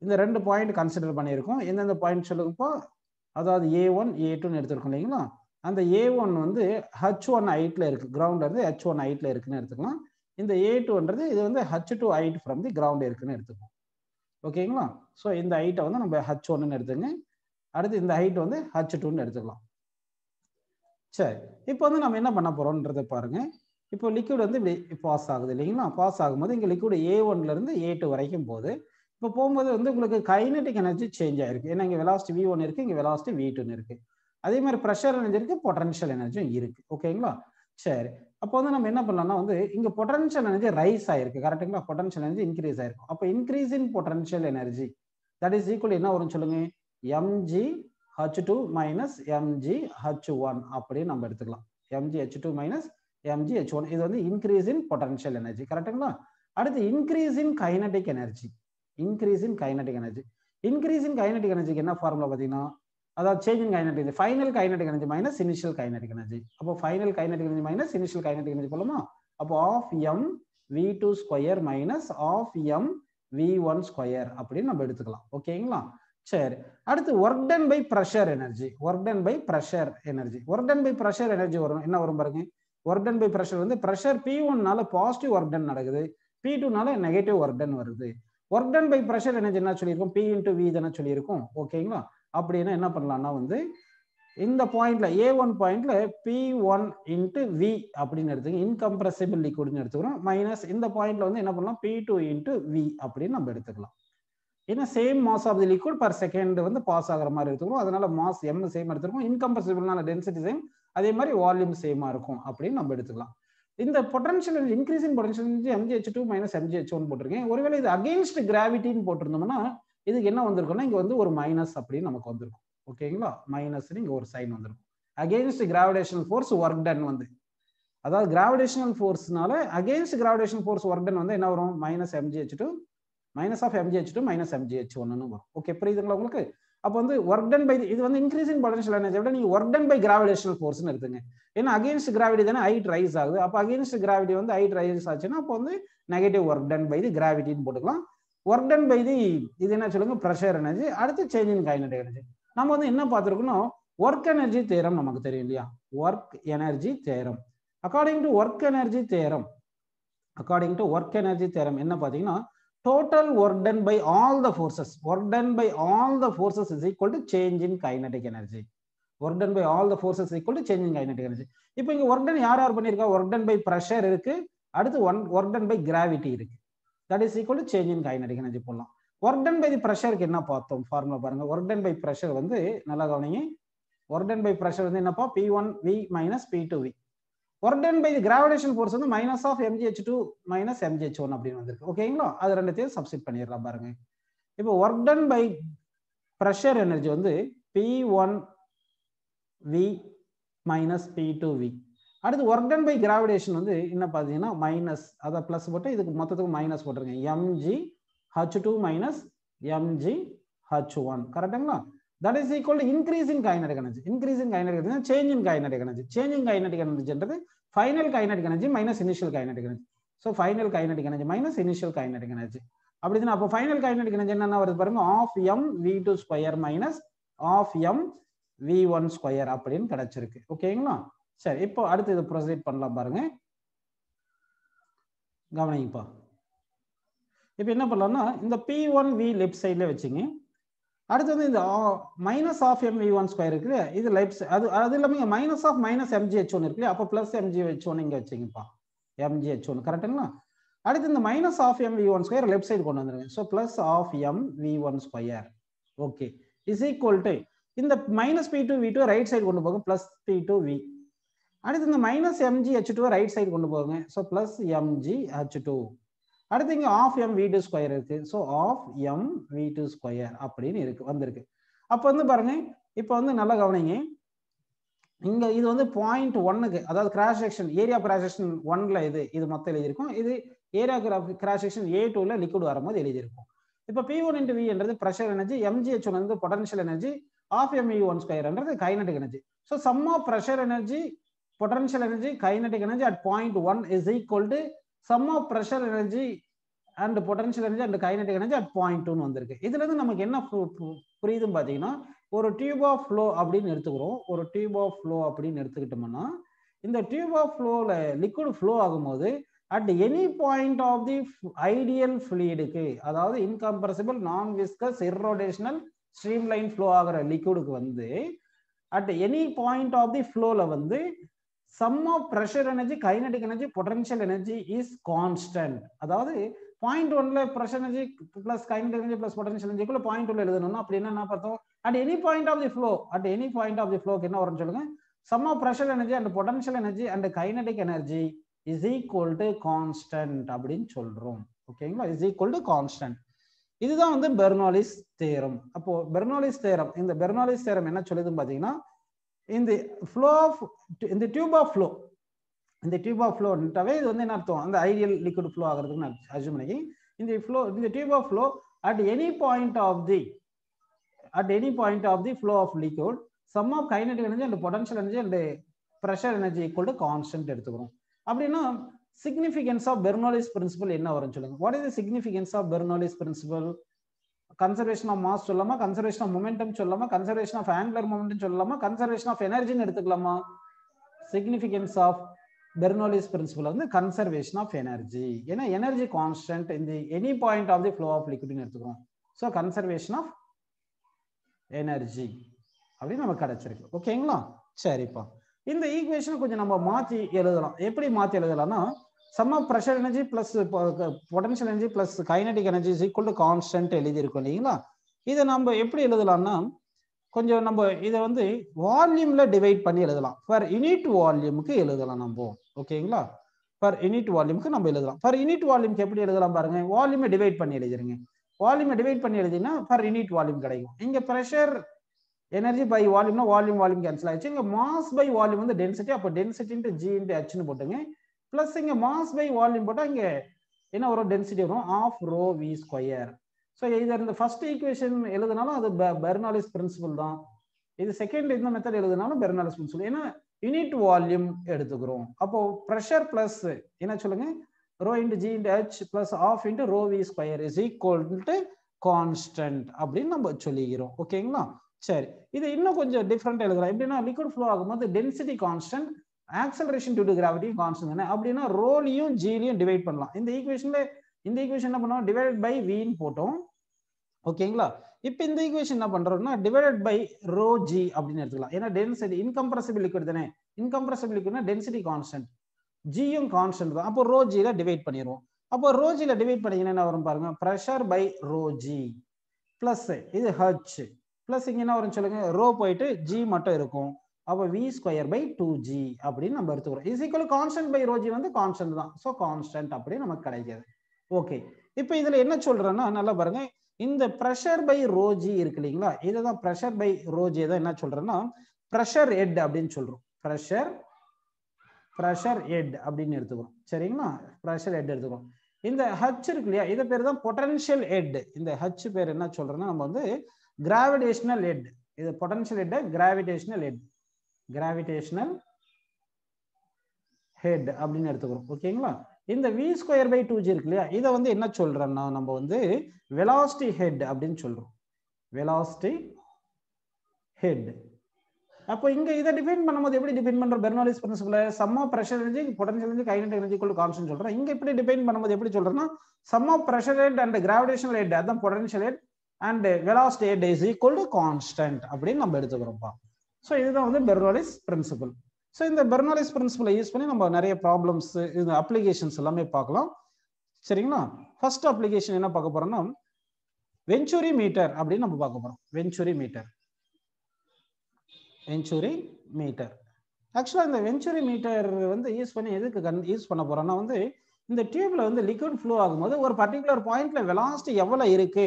இந்த 2 பாயிண்ட் கன்சிடர் பண்ணியிருக்கோம். எந்தெந்த பாயிண்ட் சொல்லுங்கப்போ, அதாவது A1 A2ன்னு எடுத்துருக்கோம் இல்லைங்களா? அந்த A1 வந்து H1 ஹைட்ல இருக்கு, கிரவுண்ட்ல இருந்து H1 ஹைட்ல இருக்குன்னு எடுத்துக்கலாம். இந்த A2ன்றது இது வந்து H2 height from the ground இருக்குன்னு எடுத்துக்கலாம். ஓகேங்களா? ஸோ இந்த ஹைட்டை வந்து நம்ம H1ன்னு எடுத்துங்க. அடுத்து இந்த ஹைட் வந்து H2ன்னு எடுத்துக்கலாம். சரி, இப்போ வந்து நம்ம என்ன பண்ண போறோம்ன்றதை பாருங்க. இப்போ லிக்விட் வந்து இப்படி பாஸ் ஆகுது இல்லைங்களா? பாஸ் ஆகும்போது இங்க லிக்விட் A1ல இருந்து A2 வரைக்கும் போகுது. இப்போ போகும்போது வந்து உங்களுக்கு கைனடிக் எனர்ஜி சேஞ்ச் ஆயிருக்கு. ஏன்னா இங்க வெலாசிட்டி V1 இருக்கு, இங்க வெலாசிட்டி V2 இருக்கு. அதே மாதிரி ப்ரெஷர் எனர்ஜி இருக்கு, பொட்டன்ஷியல் எனர்ஜியும் இருக்கு. ஓகேங்களா? சரி, அப்போ வந்து நம்ம என்ன பண்ணலாம்னா வந்து இங்க பொட்டன்ஷியல் எனர்ஜி ரைஸ் ஆயிருக்கு. கரெக்டுங்களா? பொட்டன்ஷியல் எனர்ஜி இன்க்ரீஸ் ஆயிருக்கும். அப்போ increase in potential energy that is equal என்ன வரும் சொல்லுங்க? mg H2 minus mg H1 அப்படின்னு நம்ம எடுத்துக்கலாம். mg H2 minus mg H1 இது வந்து இன்க்ரீஸ் இன் பொட்டன்ஷியல் எனர்ஜி. கரெக்டுங்களா? அடுத்து increase in kinetic energy. Increase in kinetic energy. Increase in kinetic எனர்ஜிக்கு என்ன ஃபார்முலா பார்த்தீங்கன்னா, அதாவது change in kinetic energy, final kinetic energy minus initial kinetic energy. அப்போ final kinetic energy minus initial kinetic energy போலாமா? அப்போ half m v2 square minus half m v1 square அப்படின்னு நம்ம எடுத்துக்கலாம். ஓகேங்களா? சரி, அடுத்து work done by pressure energy. Work done by pressure energy. Work done by pressure energy வரும், என்ன வரும் பாருங்க. ஒர்க் டன் பை ப்ரெஷர் வந்து ப்ரெஷர் P1னால பாசிட்டிவ் ஒர்க் டன் நடக்குது, P2னால நெகட்டிவ் ஒர்க் டன் வருது. Work done by pressure energy என்ன சொல்லியிருக்கோம்? P இன்டு V தானே சொல்லியிருக்கோம். ஓகேங்களா? அப்படின்னா என்ன பண்ணலாம்னா வந்து இந்த பாயிண்ட்ல A1 பாயிண்ட்ல P1 இன்டு V அப்படின்னு எடுத்துங்க, இன்கம்ப்ரெசிபிள் லிக்விட்னு எடுத்துக்கிறோம். மைனஸ் இந்த பாயிண்ட்ல வந்து என்ன பண்ணலாம்? P2 இன்டு V அப்படின்னு நம்ம எடுத்துக்கலாம். ஏன்னா same mass of the liquid per second வந்து பாஸ் ஆகிற மாதிரி எடுத்துக்கிறோம். அதனால மாஸ் m சேம் எடுத்துருக்கோம். இன்கம்ப்ரெசிபிள்னால டென்சிட்டி சேம், அதே மாதிரி வால்யூம் சேமா இருக்கும் அப்படின்னு நம்ம எடுத்துக்கலாம். இந்த potential increase in potential mgh2 minus mgh1 போட்டிருக்கேன். ஒருவேளை இது அகைன்ஸ்ட் கிராவிட்டின்னு போட்டிருந்தோம்னா இதுக்கு என்ன வந்திருக்கும்னா இங்க வந்து ஒரு மைனஸ் அப்படின்னு நமக்கு வந்திருக்கும். ஓகேங்களா? மைனஸ் இங்க ஒரு சைன் வந்திருக்கும். Against gravitational force work done வந்து, அதாவது கிராவிடேஷனல் ஃபோர்ஸ்னால against gravitational force work done வந்து என்ன வரும்? Minus mgh2 minus of mgh2 minus mgh1 வரும். ஓகே, புரியுதுங்களா உங்களுக்கு? அப்போ வந்து ஒர்க் டன் பை இது வந்து இன்க்ரீஸ் இன் பொட்டன்ஷியல் எனர்ஜி விட நீங்க ஒர்க் டன் பை கிராவிடேஷனல் ஃபோர்ஸ்னு எடுத்துங்க. ஏன்னா அகைன்ஸ்ட் கிராவிட்டி தானே ஹைட் ரைஸ் ஆகுது. அப்போ அகைன்ஸ்ட் கிராவிட்டி வந்து ஹைட் ரைஸ் ஆச்சுன்னா அப்போ வந்து negative work done by the கிராவிட்டின்னு போட்டுக்கலாம். ஒர்க் டன் பை தி இது என்ன சொல்லுங்க? Pressure energy. அடுத்து சேஞ்ச் இன் கைனடிக் எனர்ஜி. நம்ம வந்து என்ன பார்த்துருக்கணும்? ஒர்க் எனர்ஜி தேரம் நமக்கு தெரியும் இல்லையா? Work energy theorem. According to work energy theorem, according to work energy theorem என்ன பார்த்தீங்கன்னா, total work done by all the forces, work done by all the forces is equal to change in kinetic energy. Work done by all the forces is equal to change in kinetic energy. இப்போ இங்க work done யார் பண்ணிருக்கா? work done by pressure இருக்கு, அடுத்து work done by gravity இருக்கு. That is equal to change in kinetic energy போடலாம். work done by the pressure க்கு என்ன பார்த்தோம்? ஃபார்முலா பாருங்க. work done by pressure வந்து நல்லா கவனிங்க. work done by pressure வந்து என்னப்பா? P1V minus P2V. Work done by the gravitation force வந்து minus of mgh2 minus mgh1 அப்படின்னு வந்திருக்கு. ஓகேங்களா? அது ரெண்டுத்தையும் சப்ஸ்டிட் பண்ணிடலாம் பாருங்க. இப்போ work done by pressure energy வந்து P1V மைனஸ் P2V. அடுத்து ஒர்க் டன் பை கிராவிடேஷன் வந்து என்ன பார்த்தீங்கன்னா மைனஸ், அதை பிளஸ் போட்டு இதுக்கு மொத்தத்துக்கு மைனஸ் போட்டுருங்க. mgh2 minus mgh1. கரெக்டுங்களா? That is equal to increase in kinetic energy. Increase in kinetic energy, change in kinetic energy. Change in kinetic energy என்றது final kinetic energy minus initial kinetic energy. So final kinetic energy minus initial kinetic energy. அப்படினா அப்போ final kinetic energy என்னன்னா வருது பாருங்க, half m v2 square minus half m v1 square அப்படின்னு கிடைச்சிருக்கு. ஓகேங்களா? சரி, இப்போ அடுத்து இது ப்ரொசீட் பண்ணலாம் பாருங்க. கவனிங்கப்பா. இப்போ என்ன பண்ணலாம்னா இந்த P1V லெஃப்ட் சைடுல வச்சுங்க. அடுத்து வந்து இந்த மைனஸ் ஆஃப் mv1 ஸ்கொயர் இருக்கு, இது லெஃப்ட் அது இல்லாம மைனஸ் ஆஃப் மைனஸ் mgh1 இருக்கு, அப்போ பிளஸ் mgh1 இங்க வச்சுங்கப்பா. mgh1 கரெக்ட்டுங்களா? அடுத்து இந்த minus half mv1 square left side கொண்டு வந்துருங்க. So plus half mv1 square. Okay, is equal to இந்த மைனஸ் P2V2 ரைட் சைடு கொண்டு போகும் பிளஸ் P2V. அடுத்து இந்த மைனஸ் mgh2 ரைட் சைடு கொண்டு போங்க. So plus mgh2. அடுத்து இங்க ஆஃப் எம் v2 ஸ்கொயர் இருக்கு. So half M v2 square அப்படின்னு இருக்கு வந்திருக்கு. அப்போ வந்து பாருங்க, இப்போ வந்து நல்லா கவனிங்க, இங்க இது வந்து 0.1க்கு, அதாவது cross section area cross section 1ல இது மொத்தம் எழுதியிருக்கும். இது ஏரியா கிராஸ் செக்ஷன் A2ல லிக்விட் வரும்போது எழுதியிருக்கும். இப்போ P1 × V என்றது ப்ரெஷர் எனர்ஜி, mgh1 வந்து பொட்டன்ஷியல் எனர்ஜி, ஆஃப் mv1 ஸ்கொயர்ன்றது kinetic energy. So sum of pressure energy, potential energy, kinetic energy at point 1 is equal to sum of pressure energy and potential energy and kinetic energy at point 2 வந்திருக்கு. இதுல இருந்து நமக்கு என்ன புரியுதுன்னு பாத்தீங்கன்னா, ஒரு tube of flow அப்படின்னு எடுத்துக்கிறோம். ஒரு டியூப் ஆஃப் ஃப்ளோ அப்படின்னு எடுத்துக்கிட்டோம்னா, இந்த டியூப் ஆஃப் ஃப்ளோல லிக்விட் ஃப்ளோ ஆகும்போது at any point of the ideal ஃப்ளூயிடுக்கு, அதாவது incompressible non viscous irrotational streamline flow ஆகிற லிக்விடுக்கு வந்து at any point of the ஃப்ளோல வந்து sum of pressure energy, kinetic energy, potential energy is constant. அதாவது பாயிண்ட் 1ல pressure energy plus kinetic energy plus potential energy க்குள்ள பாயிண்ட் 1ல எழுதணும்னா அப்படி என்ன பார்த்தோம், at any point of the flow, at any point of the flow க்கு என்ன வரும்னு சொல்லுங்க, sum of pressure energy and potential energy and kinetic energy is equal to constant அப்படின்னு சொல்றோம். ஓகேங்களா, is equal to constant. இதுதான் வந்து பெர்னோலிஸ் தேரம். அப்போ பெர்னோலிஸ் தேரம், இந்த பெர்னோலிஸ் தேரம் என்ன சொல்லுதுன்னு பாத்தீங்கன்னா, in the flow of in the tube of flow, இந்த டியூப் ஆஃப் ஃப்ளோன்ட்டாவே இது வந்து என்ன அர்த்தம், அந்த ஐடியல் லிக்விட் ஃப்ளோ ஆகிறதுக்கு நான் அஸ்யூம் பண்ணி இந்த ஃப்ளோ, இந்த tube of flow at any point of the flow of liquid sum of kinetic energy and potential energy and pressure energy equal to constant எடுத்துக்கிறோம். அப்படின்னா சிக்னிஃபிகன்ஸ் ஆஃப் பெர்னோலிஸ் பிரின்சிபல் என்ன வரும்னு சொல்லுங்க. What is the significance of Bernoulli's principle? Conservation of mass சொல்லலாமா, conservation of momentum சொல்லலாமா, conservation of angular momentum சொல்லலாமா, conservation of எனர்ஜின்னு எடுத்துக்கலாமா? சிக்னிஃபிகன்ஸ் ஆஃப் பெர்னோலிஸ் பிரின்சிபல் வந்து கன்சர்வேஷன் ஆஃப் எனர்ஜி. ஏன்னா எனர்ஜி கான்ஸ்டன்ட் இந்த any point of the flow of லிக்விட்னு எடுத்துக்கிறோம். ஸோ கன்சர்வேஷன் ஆஃப் எனர்ஜி அப்படின்னு நமக்கு கிடைச்சிருக்கு. ஓகேங்களா, சரிப்பா. இந்த ஈக்குவேஷன் கொஞ்சம் நம்ம மாற்றி எழுதலாம். எப்படி மாற்றி எழுதலாம்னா, sum of pressure energy plus potential energy plus kinetic energy is equal to constant எழுதியிருக்கோம் இல்லைங்களா. இதை நம்ம எப்படி எழுதலாம்னா, கொஞ்சம் நம்ம இதை வந்து வால்யூம்ல டிவைட் பண்ணி எழுதலாம். பர் யூனிட் வால்யூமுக்கு எழுதலாம் நம்ம. ஓகேங்களா, பர் யூனிட் வால்யூமுக்கு நம்ம எழுதலாம். பர் யூனிட் வால்யூமுக்கு எப்படி எழுதலாம் பாருங்க, வால்யூமை டிவைட் பண்ணி எழுதிருங்க. வால்யூமை டிவைட் பண்ணி எழுதினா பர் யூனிட் வால்யூம் கிடைக்கும். இங்க பிரஷர் எனர்ஜி பை வால்யூம்னா வால்யூம் கேன்சல் ஆயிடுச்சு. இங்க மாஸ் பை வால்யூம் வந்து டென்சிட்டி, அப்போ டென்சிட்டி இன்டு ஜி இன்டு ஹெச்னு போட்டுங்க. பிளஸ் இங்க மாஸ் பை வால்யூம் போட்டா இங்க என்ன வரும், டென்சிட்டி வரும், half rho V square. So இது இந்த ஃபர்ஸ்ட் ஈக்குவேஷன் எழுதினாலும் அது பெர்னோலிஸ் பிரின்சிபல் தான். இது செகண்ட் இந்த மெத்தட் எழுதினாலும் பெர்னோலிஸ் பிரின்சிபல். ஏன்னா யூனிட் வால்யூம் எடுத்துக்கிறோம். அப்போ ப்ரெஷர் பிளஸ் என்ன சொல்லுங்க, rho into G into H plus half into rho V square is equal to constant அப்படின்னு நம்ம சொல்லிக்கிறோம். ஓகேங்களா, சரி. இது இன்னும் கொஞ்சம் டிஃப்ரெண்ட் எழுதலாம். எப்படின்னா லிக்விட் ஃப்ளோ ஆகும்போது density constant, acceleration due to gravity constant தானே, அப்படின்னா ரோலையும் ஜிலையும் டிவைட் பண்ணலாம். இந்த ஈக்குவேஷன் என்ன பண்ணோம், டிவைட் பை வின்னு போட்டோம். ஓகேங்களா, இப்போ இந்த ஈக்குவேஷன் என்ன பண்றோம்னா டிவைடட் பை ரோ ஜி அப்படின்னு எடுத்துக்கலாம். ஏன்னா டென்சிட்டி இன்கம்ப்ரசிபிள் லிக்விட் தானே, இன்கம்ப்ரசிபிள் லிக்விட்னா டென்சிட்டி கான்ஸ்டன்ட், ஜியும் கான்ஸ்டன்ட் தான். அப்போ ரோ ஜில டிவைட் பண்ணிடுவோம். அப்போ ரோ ஜில டிவைட் பண்ணீங்கன்னா என்ன வரும் பாருங்க, pressure by rho G plus இது ஹச் பிளஸ் இங்க என்ன வரும் சொல்லுங்க, ரோ போயிட்டு ஜி மட்டும் இருக்கும். அப்போ வி ஸ்கொயர் பை 2g அப்படின்னு நம்ம எடுத்துக்கிறோம். Is equal constant by rho G வந்து கான்ஸ்டன்ட் தான். ஸோ கான்ஸ்டன்ட் அப்படின்னு நமக்கு கிடைக்காது. ஓகே, இப்போ இதுல என்ன சொல்றேன்னா நல்லா பாருங்க, இந்த பிரஷர் பை ரோ ஜி இருக்கு இல்லைங்களா, இதுதான் பிரஷர் பை ரோ ஜி தான் என்ன சொல்றேன்னா பிரஷர் ஹெட் அப்படின்னு சொல்றோம். பிரஷர் ஹெட் அப்படின்னு எடுத்துக்கிறோம். சரிங்களா, பிரஷர் ஹெட் எடுத்துக்கிறோம். இந்த ஹச் இருக்கு இல்லையா, இது பேர் தான் பொட்டன்ஷியல் ஹெட். இந்த ஹச் பேர் என்ன சொல்றோம்னா நம்ம வந்து கிராவிடேஷனல் ஹெட். இது பொட்டன்ஷியல் ஹெட், கிராவிடேஷனல் ஹெட் அப்படின்னு எடுத்துக்கிறோம். ஓகேங்களா, இந்த v ஸ்கொயர் பை 2g இருக்கு இல்லையா, இதை வந்து என்ன சொல்றோம்னா நம்ம வந்து வெலாசிட்டி ஹெட் அப்படின்னு சொல்றோம். Velocity head. அப்போ இங்க இதை டிஃபைன் பண்ணும்போது எப்படி டிஃபைன் பண்றோம், Bernoulli's principle sum of pressure energy, potential energy, kinetic energy equal to constant சொல்றோம். இங்க எப்படி டிஃபைன் பண்ணும்போது எப்படி சொல்றோம்னா sum of pressure head and gravitational head, அதான் potential head, and velocity head is equal to constant அப்படின்னு நம்ம எடுத்துக்கிறோம்ப்பா. ஸோ இதுதான் வந்து பெர்னோலிஸ் பிரின்சிபல். ஸோ இந்த பெர்னோலிஸ் பிரின்சிபலை யூஸ் பண்ணி நம்ம நிறைய ப்ராப்ளம்ஸ், இந்த அப்ளிகேஷன்ஸ் எல்லாமே பார்க்கலாம். சரிங்களா, ஃபர்ஸ்ட் அப்ளிகேஷன் என்ன பார்க்க போறோம்னா வென்ச்சுரி மீட்டர் அப்படின்னு நம்ம பார்க்க போறோம். Venturi metre. ஆக்சுவலாக இந்த வெஞ்சுரி மீட்டர் வந்து யூஸ் பண்ணி எதுக்கு யூஸ் பண்ண போறோம்னா வந்து இந்த டியூப்ல வந்து லிக்விட் ஃப்ளோ ஆகும்போது ஒரு பர்டிகுலர் பாயிண்ட்ல வெலாசிட்டி எவ்வளவு இருக்கு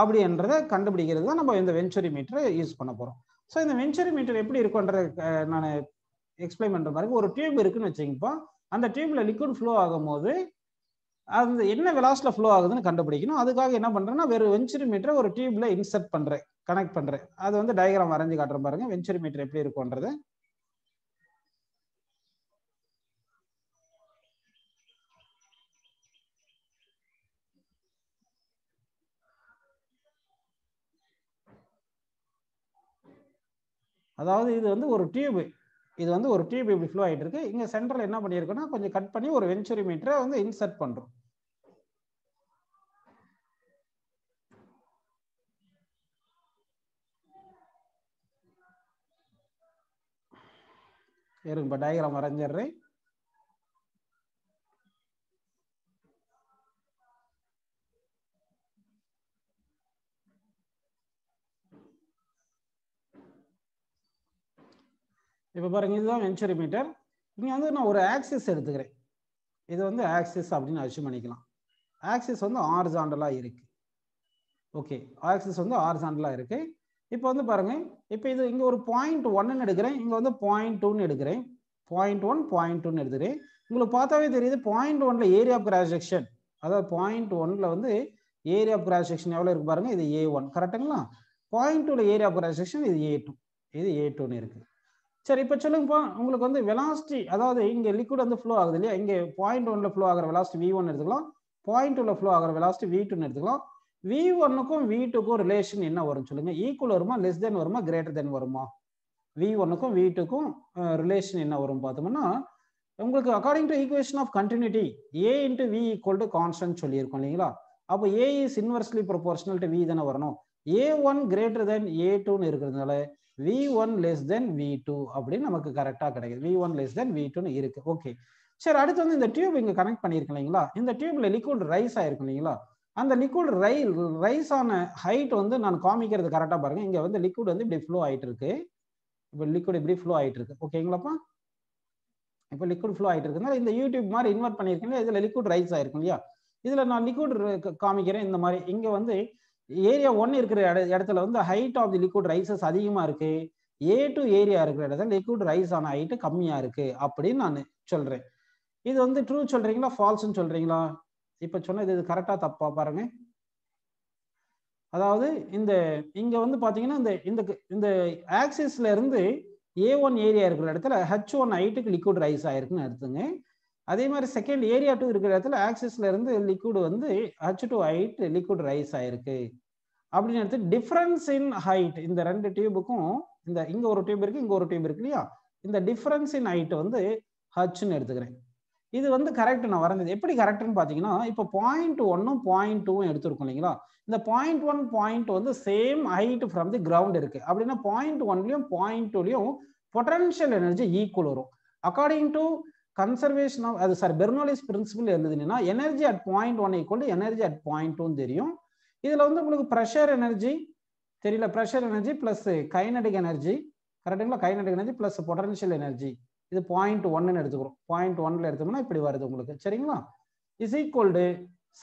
அப்படின்றத கண்டுபிடிக்கிறது தான் நம்ம இந்த வெஞ்சுரி மீட்டரை யூஸ் பண்ண போறோம். ஸோ இந்த வெஞ்சுரி மீட்டர் எப்படி இருக்கும்ன்றத நான் எக்ஸ்பிளைன் பண்ற மாதிரி ஒரு டியூப் இருக்குன்னு வச்சுங்கப்பா. அந்த டியூப்ல லிக்விட் ஃப்ளோ ஆகும்போது அது என்ன வெலாசிட்டில ஃப்ளோ ஆகுதுன்னு கண்டுபிடிக்கணும். அதுக்காக என்ன பண்றேன்னா வெறும் வெஞ்சுரி மீட்டரை ஒரு டியூப்ல இன்சர்ட் பண்றேன், கனெக்ட் பண்றேன். அது வந்து டயக்ராம் வரைஞ்சு காட்டுறேன் பாருங்க வெஞ்சுரி மீட்டர் எப்படி இருக்கும்ன்றது. அதாவது இது வந்து ஒரு டியூப், இது வந்து ஒரு டியூப் இப்படி ஃப்ளோ ஆகிட்டு இருக்கு. இங்க சென்டர்ல என்ன பண்ணியிருக்கோம்னா கொஞ்சம் கட் பண்ணி ஒரு வெஞ்சுரி மீட்டரை வந்து இன்சர்ட் பண்றோம். இருங்க டயக்ராம் வரைஞ்சிடுறேன். இப்போ பாருங்க இதுதான் வெஞ்சுரி மீட்டர். இங்க வந்து நான் ஒரு ஆக்சிஸ் எடுத்துக்கிறேன். இது வந்து ஆக்சிஸ் அப்படின்னு அச்சீவ் பண்ணிக்கலாம். ஆக்சிஸ் வந்து ஹாரிசான்டலா இருக்கு. ஓகே, ஆக்சிஸ் வந்து ஹாரிசான்டலா இருக்கு. இப்போ வந்து பாருங்க, இப்போ இது இங்க ஒரு 0.1 எடுக்கிறேன், இங்க வந்து 0.2 எடுக்கிறேன். 0.1 0.2 எடுத்துக்கிறேன். உங்களுக்கு பார்த்தாவே தெரியுது 0.1ல ஏரியா ஆஃப் கிராஸ் செக்ஷன், அதாவது 0.1ல வந்து ஏரியா ஆஃப் கிராஸ் செக்ஷன் எவ்வளவு இருக்கு பாருங்க, இது A1 கரெக்ட்டுங்களா. 0.2ல ஏரியா ஆஃப் கிராஸ் செக்ஷன் இது A2, இது A2ன்னு இருக்கு. சரி, இப்போ சொல்லுங்கப்பா, உங்களுக்கு வந்து வெலாசிட்டி, அதாவது இங்க லிக்விட் வந்து ஃப்ளோ ஆகுது இல்லையா, இங்க 0.1ல ஃப்ளோ ஆகிற வெலாசிட்டி V1 எடுத்துக்கலாம், 0.2ல ஃப்ளோ ஆகிற வெலாசிட்டி V2ன்னு எடுத்துக்கலாம். V1க்கும் V2க்கும் ரிலேஷன் என்ன வரும் சொல்லுங்க? ஈக்குவல் வருமா, லெஸ் தென் வருமா, கிரேட்டர் தென் வருமா? V1க்கும் V2க்கும் ரிலேஷன் என்ன வரும் பார்த்தோம்னா, உங்களுக்கு according to equation of continuity A into V equal to constant சொல்லியிருக்கோம் இல்லைங்களா. அப்போ A is inversely proportional to V தானே வரணும். A1 greater than A2ன்னு இருக்கிறதுனால V1 less than V2 அப்படின்னு நமக்கு கரெக்டாக கிடைக்குது. V1 less than V2ன்னு இருக்கு. ஓகே, சரி, அடுத்து வந்து இந்த டியூப் இங்க கனெக்ட் பண்ணியிருக்கோம் இல்லைங்களா. இந்த டியூப்ல லிக்விட் ரைஸ் ஆயிருக்கும் இல்லைங்களா. அந்த லிக்விட் ரைஸ் ஆன ஹைட் வந்து நான் காமிக்கிறது கரெக்டாக பாருங்க. இங்க வந்து லிக்விட் வந்து இப்படி ஃப்ளோ ஆயிட்டு இருக்கு. இப்போ லிக்விட் இப்படி ஃப்ளோ ஆயிட்டு இருக்கு. ஓகேங்களாப்பா. இப்போ லிக்விட் ஃப்ளோ ஆயிட்டு இருக்குனால இந்த யூடியூப் மாதிரி இன்வெர்ட் பண்ணியிருக்கேன், இதுல லிக்விட் ரைஸ் ஆயிருக்கும் இல்லையா. இதுல நான் லிக்விட் காமிக்கிறேன். இந்த மாதிரி இங்க வந்து ஏரியா 1 இருக்கிற இடத்துல வந்து height of the liquid rises அதிகமா இருக்கு. A2 ஏரியா இருக்கிற இடத்துல லிக்விட் ரைஸ் ஆன ஹைட் கம்மியா இருக்கு அப்படின்னு நான் சொல்றேன். இது வந்து ட்ரூ சொல்றீங்களா, ஃபால்ஸ்ன்னு சொல்றீங்களா? இப்ப சொன்னது இது கரெக்டா தப்பா பாருங்க. அதாவது இங்க வந்து பாத்தீங்கன்னா இந்த ஆக்சிஸ்ல இருந்து A1 ஏரியா இருக்கிற இடத்துல H1 ஹைட்டுக்கு லிக்விட் ரைஸ் ஆயிருக்குன்னு எடுத்துங்க. அதே மாதிரி செகண்ட் ஏரியா 2 இருக்கிற இடத்துல ஆக்சிஸ்ல இருந்து லிக்விட் வந்து H2 ஹைட் லிக்விட் ரைஸ் ஆயிருக்கு அப்படின்னு எடுத்து டிஃபரன்ஸ் இன் ஹைட், இந்த ரெண்டு டியூபுக்கும் இங்க ஒரு டியூப் இருக்கு, இங்க ஒரு டியூப் இருக்கு இல்லையா, இந்த டிஃபரன்ஸ் இன் ஹைட் வந்து Hன்னு எடுத்துக்கிறேன். இது வந்து கரெக்ட். நான் வரைஞ்சது எப்படி கரெக்ட்னு பாத்தீங்கன்னா, இப்போ 0.1ம் 0.2ம் எடுத்திருக்கோம் இல்லைங்களா. இந்த 0.1 0.2 வந்து same height from the ground இருக்கு. அப்படின்னா 0.1லயும் 0.2லயும் பொட்டன்ஷியல் எனர்ஜி ஈக்குவல் வரும். According to conservation of Bernoulli's principle எழுதுனீங்கன்னா energy at 0.1 equal to energy at 0.2 தெரியும். இதுல வந்து உங்களுக்கு ப்ரெஷர் எனர்ஜி தெரியல, pressure energy plus kinetic energy கரெக்டுங்களா, kinetic energy plus potential energy, இது 0.1ன்னு எடுத்துக்கிறோம். 0.1ல எடுத்தோம்னா இப்படி வருது உங்களுக்கு, சரிங்களா. இஸ் ஈக்குவல் டு